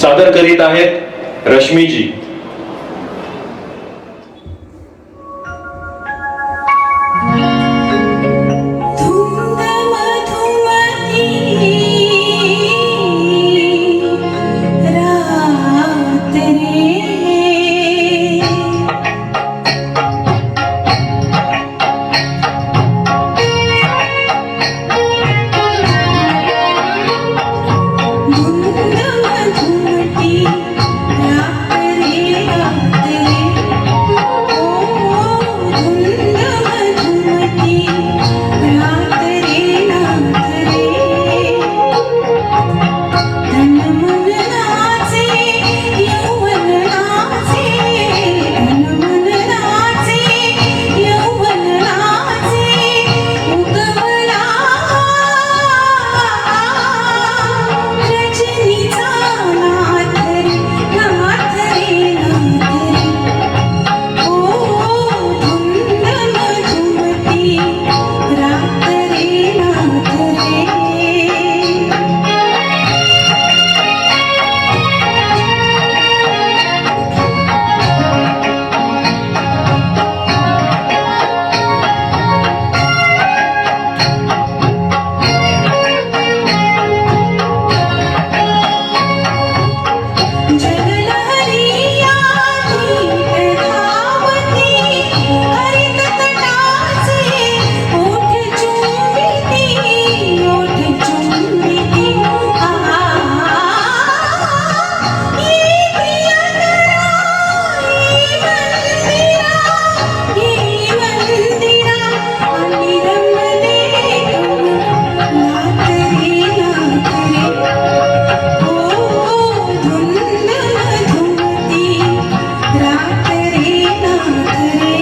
सादर करीत आहेत रश्मीजी. धुंद मधुमती रात रे धुंद मधुमती रात रे रात रे ओ धुंद मधुमती रात रे रात रे तन मन नाचे यौवन नाचे तन मन नाचे यौवन नाचे उगवला रजनीचा नाथ रे नाथ रे नाथ रे ओ धुंद मधुमती रात रे नाथ रे जललहरिया धीर धावती हरित तटाचे ओठ चुंबिती ये प्रियकरा ये मंदिरा आणि रमले नाथ रे नाथ रे ओ धुंद मधुमती रात रे नाथ रे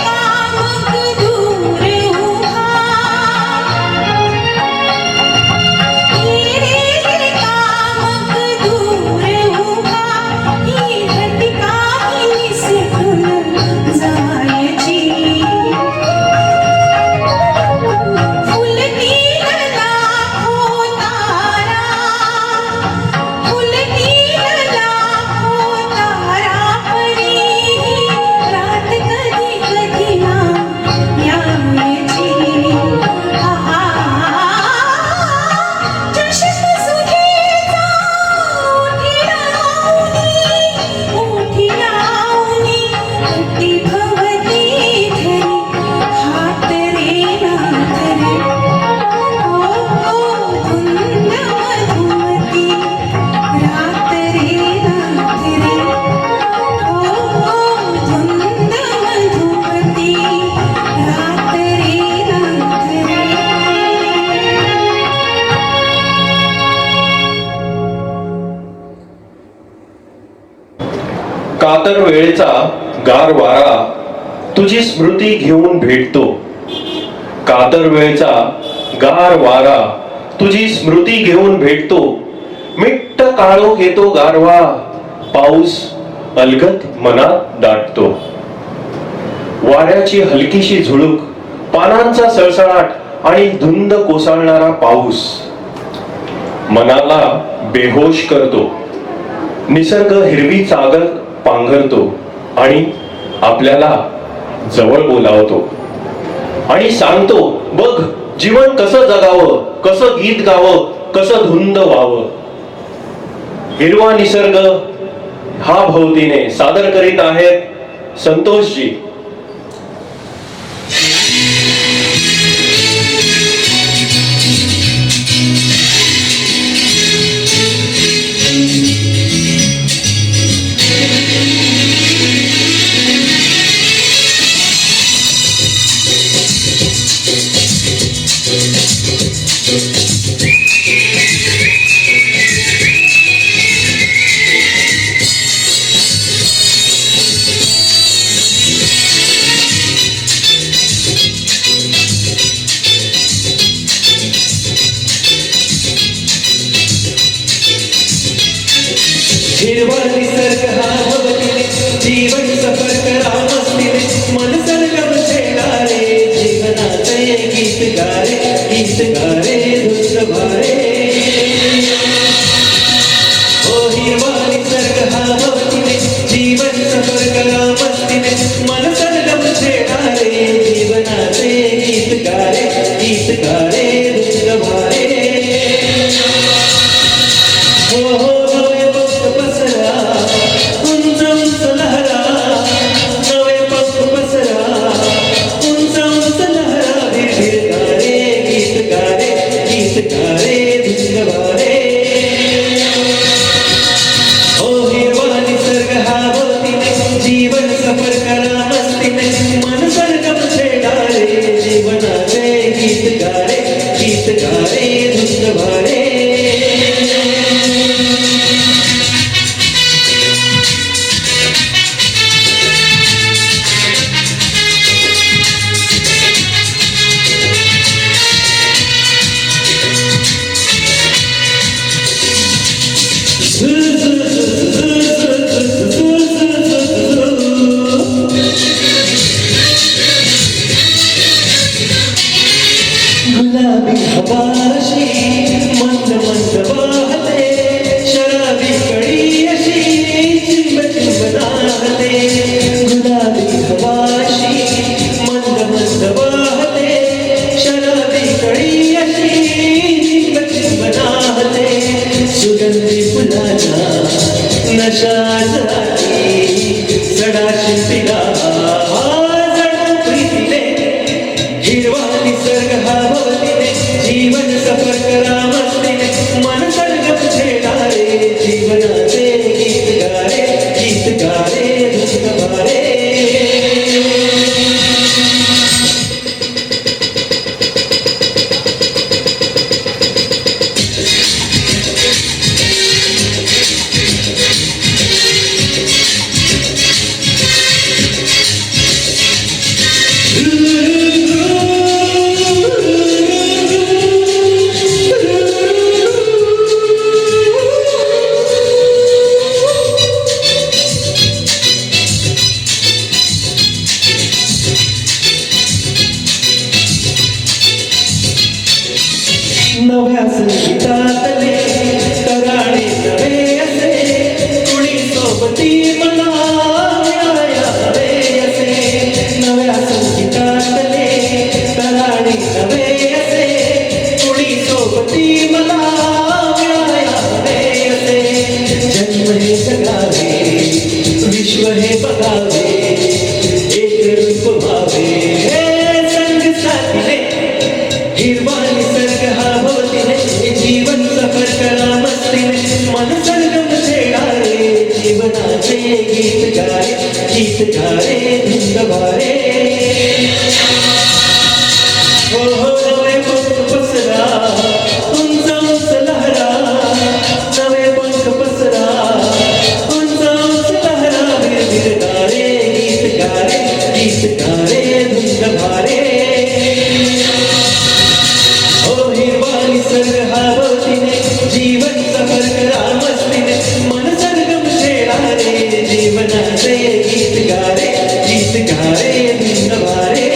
कामक दूर उभा कामक दूर उभा ही घटिका निसटून जायची फुलतील लाखो तारा फुलतील लाखो तारा परी रात कधी कधी ना यायची चषक सुधीचा ओठी लावणी कटी भवती धरी हात रे नाथ रे ओ धुंद मधुमती रात रे नाथ रे ओ धुंद मधुमती रात रे नाथ रे कातर वेळेचा गार वारा तुझी स्मृती घेऊन भेटतो. कातर वेळेचा गार वारा तुझी स्मृती घेऊन भेटतो. मिट्ट काळोख येतो गारवा, पाऊस अलगद मनात दाटतो. वाऱ्याची हलकीशी झुळूक, पानांचा सळसळाट आणि धुंद कोसळणारा पाऊस मनाला बेहोश करतो. निसर्ग हिरवी चादर पांघरतो आणि आपल्याला जवळ बोलावतो. आणि सांगतो बघ जीवन कसं जगावं, कसं गीत गावं, कसं धुंद व्हावं. हिरवा निसर्ग हा भोवतीने सादर करीत आहेत संतोषजी. हिरवा निसर्ग हा भवतीने जीवन सफर करा मस्तीने मन सरगम छेडारे जीवनाचे गीत गारे धुंद भारे. ओ हिरवा निसर्ग हा भवतीने जीवन सफर करा मस्तीने मन सरगम छेडारे जीवनाचे गीत गारे धुंद भारे. हो नवे पंख पसरा उंच उंच लहरा, नवे पंख पसरा उंच उंच लहरा. भिरभिर गारे गीत गारे धुंद भारे. ओ हिरवा निसर्ग हा भोवतीने जीवन सफर करा मस्तीने मन सरगम छेडारे जीवनाचे गीत गारे धुंद भारे. गुलाबी हवाशी मंद मंद वाहते, शराबी कडी अशी चिंब चिंब नाहते. गुलाबी हवाशी मंद मंद वाहते, शराबी कडी अशी चिंब चिंब नाहते. सुगंधी फुलाचा नशा झाली सडा शिंपीला जणू प्रीतीने. हिरवा निसर्ग हा भवतीने जीवन सफर करा मस्तीने मन सरगम छेडारे जीवनाचे गीत गारे धुंद भारे. नव्या संगीतातले तराणे नवे असे, कुणी सोबती मला मिळावे असे. नव्या संगीतातले तराणे नवे असे, कुणी सोबती मला मिळावे असे. जन्म हे जगावे, विश्व हे बघावे, एक रूप व्हावे संग साथीने. हिरवा निसर्ग हा भोवतीने जीवन सफर करा मस्तीने मन सरगम छेडारे जीवनाचे गीत गारे धुंद भारे. हो नवे पंख पसरा उंच उंच लहरा, नवे पंख पसरा उंच उंच लहरा. भिरभिर गारे गीत गारे धुंद भारे. ओ हिरवा निसर्ग हा भोवतीने जीवन सफर करा मस्तीने मन सरगम छेडारे जीवनाचे गीत गारे धुंद भारे.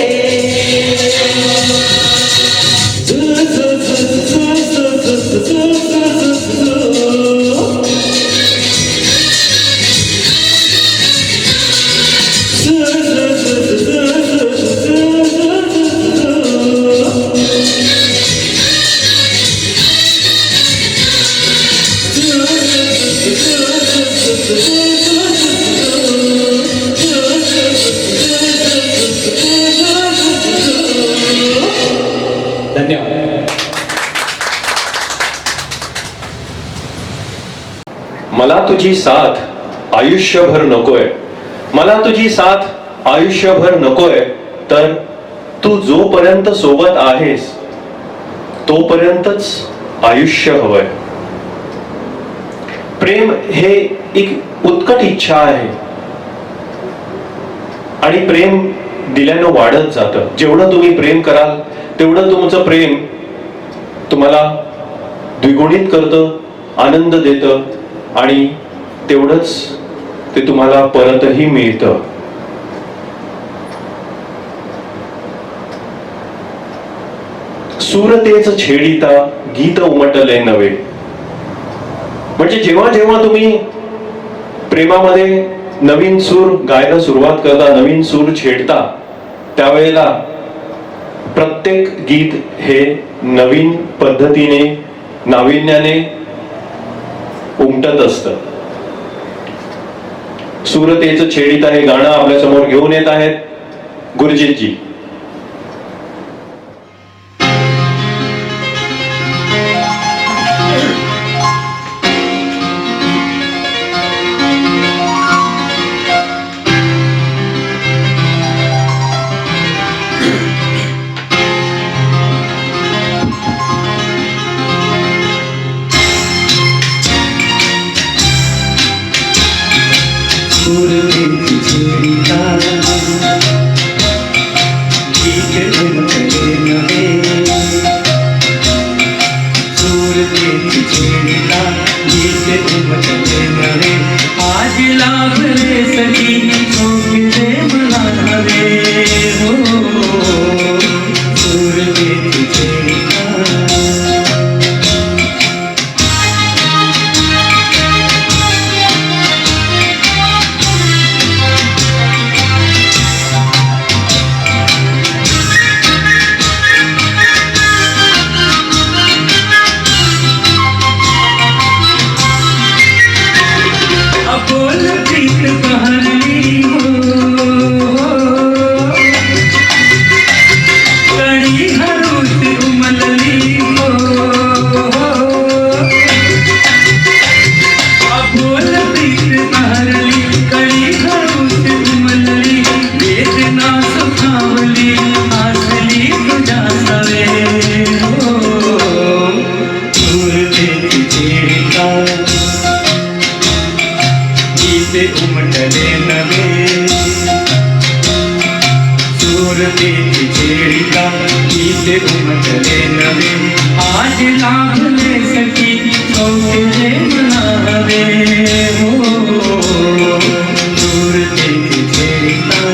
मला तुझी साथ आयुष्यभर नकोय, मला तुझी साथ आयुष्यभर नकोय, तर तू जोपर्यंत सोबत आहेस तोपर्यंतच आयुष्य हवंय. प्रेम हे एक उत्कट इच्छा आहे आणि प्रेम दिल्यानं वाढत जातं. जेवढं तुम्ही प्रेम कराल तेवढं तुमचं प्रेम तुम्हाला द्विगुणित करतं, आनंद देतं आणि तेवढंच ते तुम्हाला परतही मिळतं. सूरतेच छेडिता गीत उमटले नवे. म्हणजे जेव्हा जेव्हा तुम्ही प्रेमामध्ये नवीन सूर गायला सुरुवात करता, नवीन सूर छेडता, त्यावेळेला प्रत्येक गीत हे नवीन पद्धतीने, नाविन्याने उमटत असतं. सूरतेच छेडिता हे गाणं आपल्या समोर घेऊन येत आहेत गुरुजीतजी. सूरतेची छेडिता गीत उमटले नवे. सूरतेची छेडिता गीत उमटले नवे. आज लाभले सखी सोपिले मला नवे. हो सूरतेची छेडिता. अबोल प्रीत बहरली हो, कणी हरुत उमलली हो. अबोल प्रीत बहरली, कणी हरुत उमलली. वेदना सुखावली, आसली तुझ्या सवे. हो सूरतेची छेडिता गीत उमटले नवे. सूरतेची छेडिता गीत उमटले नवे. आज लाभले सखी सोपले मला हवे. हो सूरतेची छेडिता.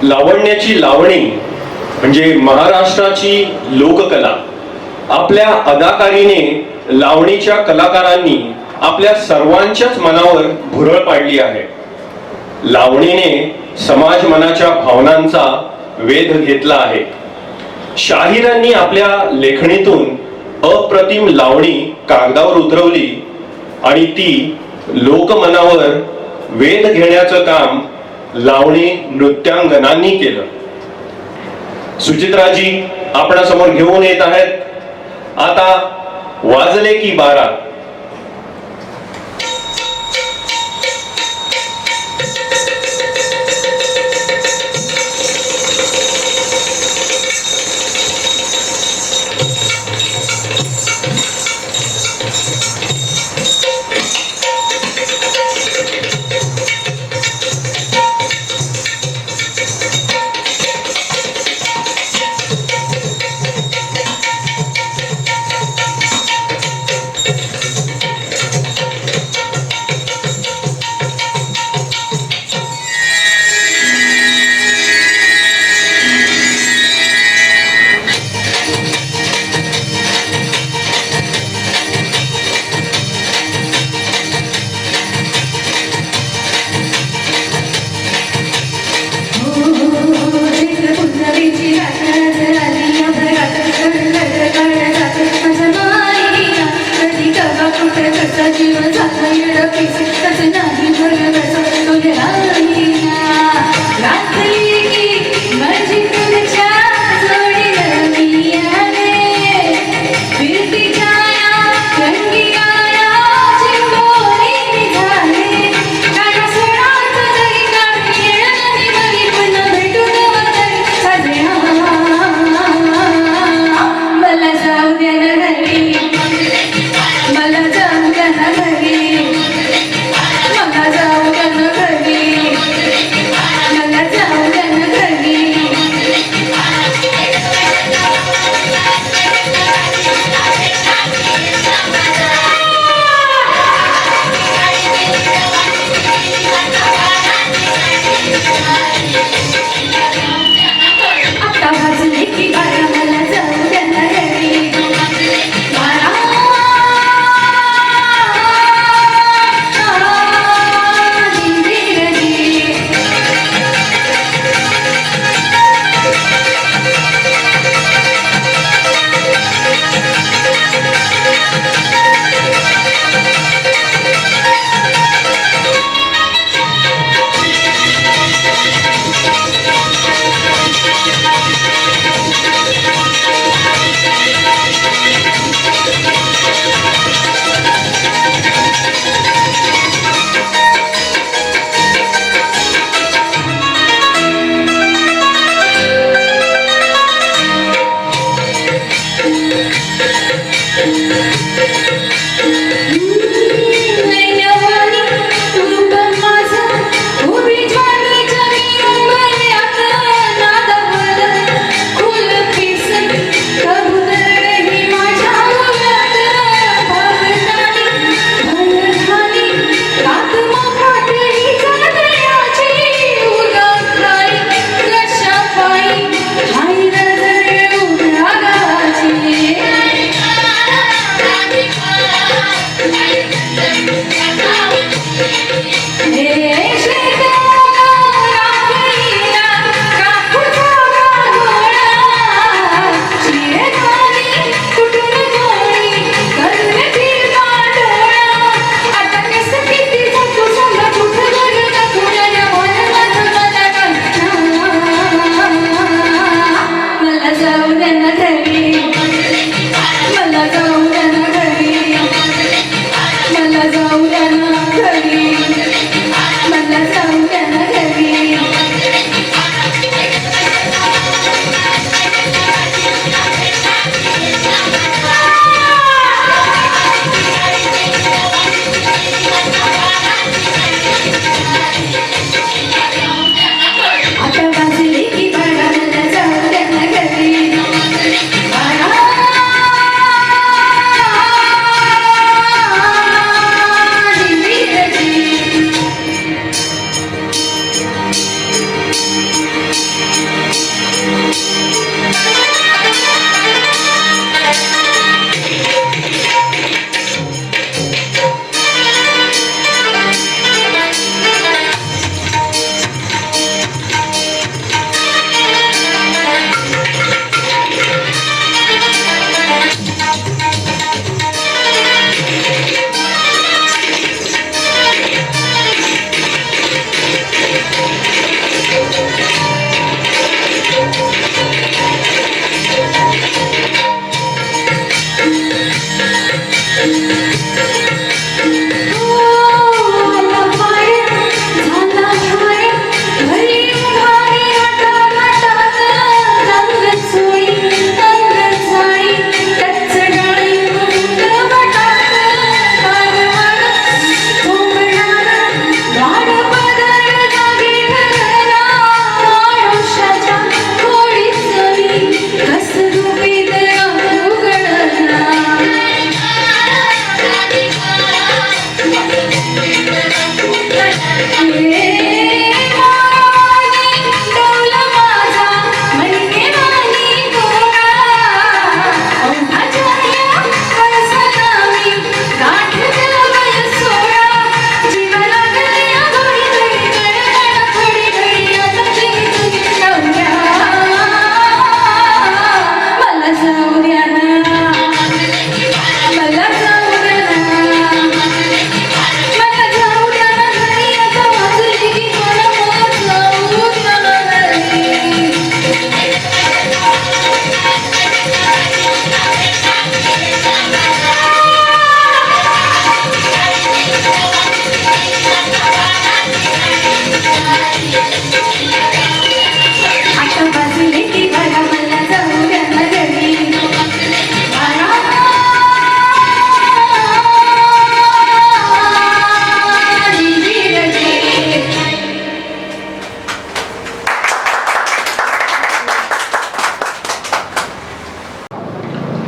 लावण्याची लावणी म्हणजे महाराष्ट्राची लोककला. आपल्या अदाकारीने लावणीच्या कलाकारांनी आपल्या सर्वांच्याच मनावर भुरळ पाडली आहे. लावणीने समाज मनाच्या भावनांचा वेध घेतला आहे. शाहिरांनी आपल्या लेखणीतून अप्रतिम लावणी कागदावर उतरवली आणि ती लोकमनावर वेध घेण्याचं काम लावणी नृत्यांगनांनी केलं. सुचित्राजी आपणासमोर घेऊन येत आहेत आता वाजले की 12.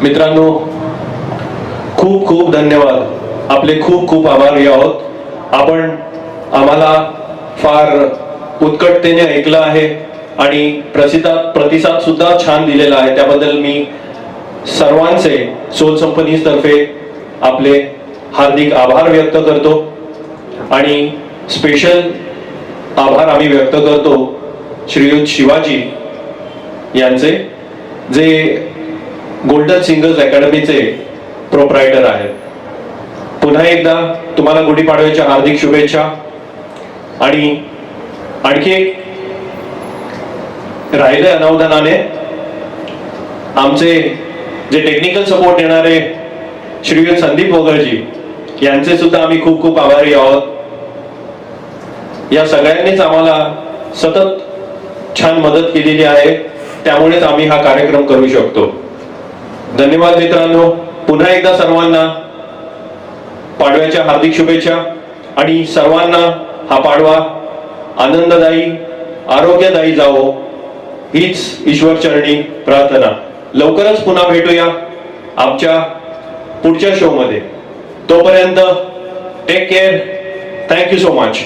मित्रांनो, खूप खूप धन्यवाद. आपले खूप खूप आभारी आहोत. आपण आम्हाला फार उत्कटतेने ऐकलं आहे आणि प्रतिसाद सुद्धा छान दिलेला आहे. त्याबद्दल मी सर्वांचे सोल संपनीज तर्फे आपले हार्दिक आभार व्यक्त करतो आणि स्पेशल आभार आम्ही व्यक्त करतो श्रीयुत शिवाजी यांचे, जे गोल्डन सिंगर्स अकॅडमीचे प्रोप्रायटर आहेत. पुन्हा एकदा तुम्हाला गुढीपाडव्याच्या हार्दिक शुभेच्छा. आणि आणखी एक राहिले अनावधानाने, आमचे जे टेक्निकल सपोर्ट देणारे श्रीयुत संदीप वगळजी यांचे सुद्धा आम्ही खूप खूप आभारी आहोत. या सगळ्यांनीच आम्हाला सतत छान मदत केलेली आहे, त्यामुळेच आम्ही हा कार्यक्रम करू शकतो. धन्यवाद मित्रांनो. पुन्हा एकदा सर्वांना पाडव्याच्या हार्दिक शुभेच्छा आणि सर्वांना हा पाडवा आनंददायी, आरोग्यदायी जावो हीच ईश्वर चरणी प्रार्थना. लवकरच पुन्हा भेटूया आमच्या पुढच्या शो मध्ये. तोपर्यंत take care. Thank you so much.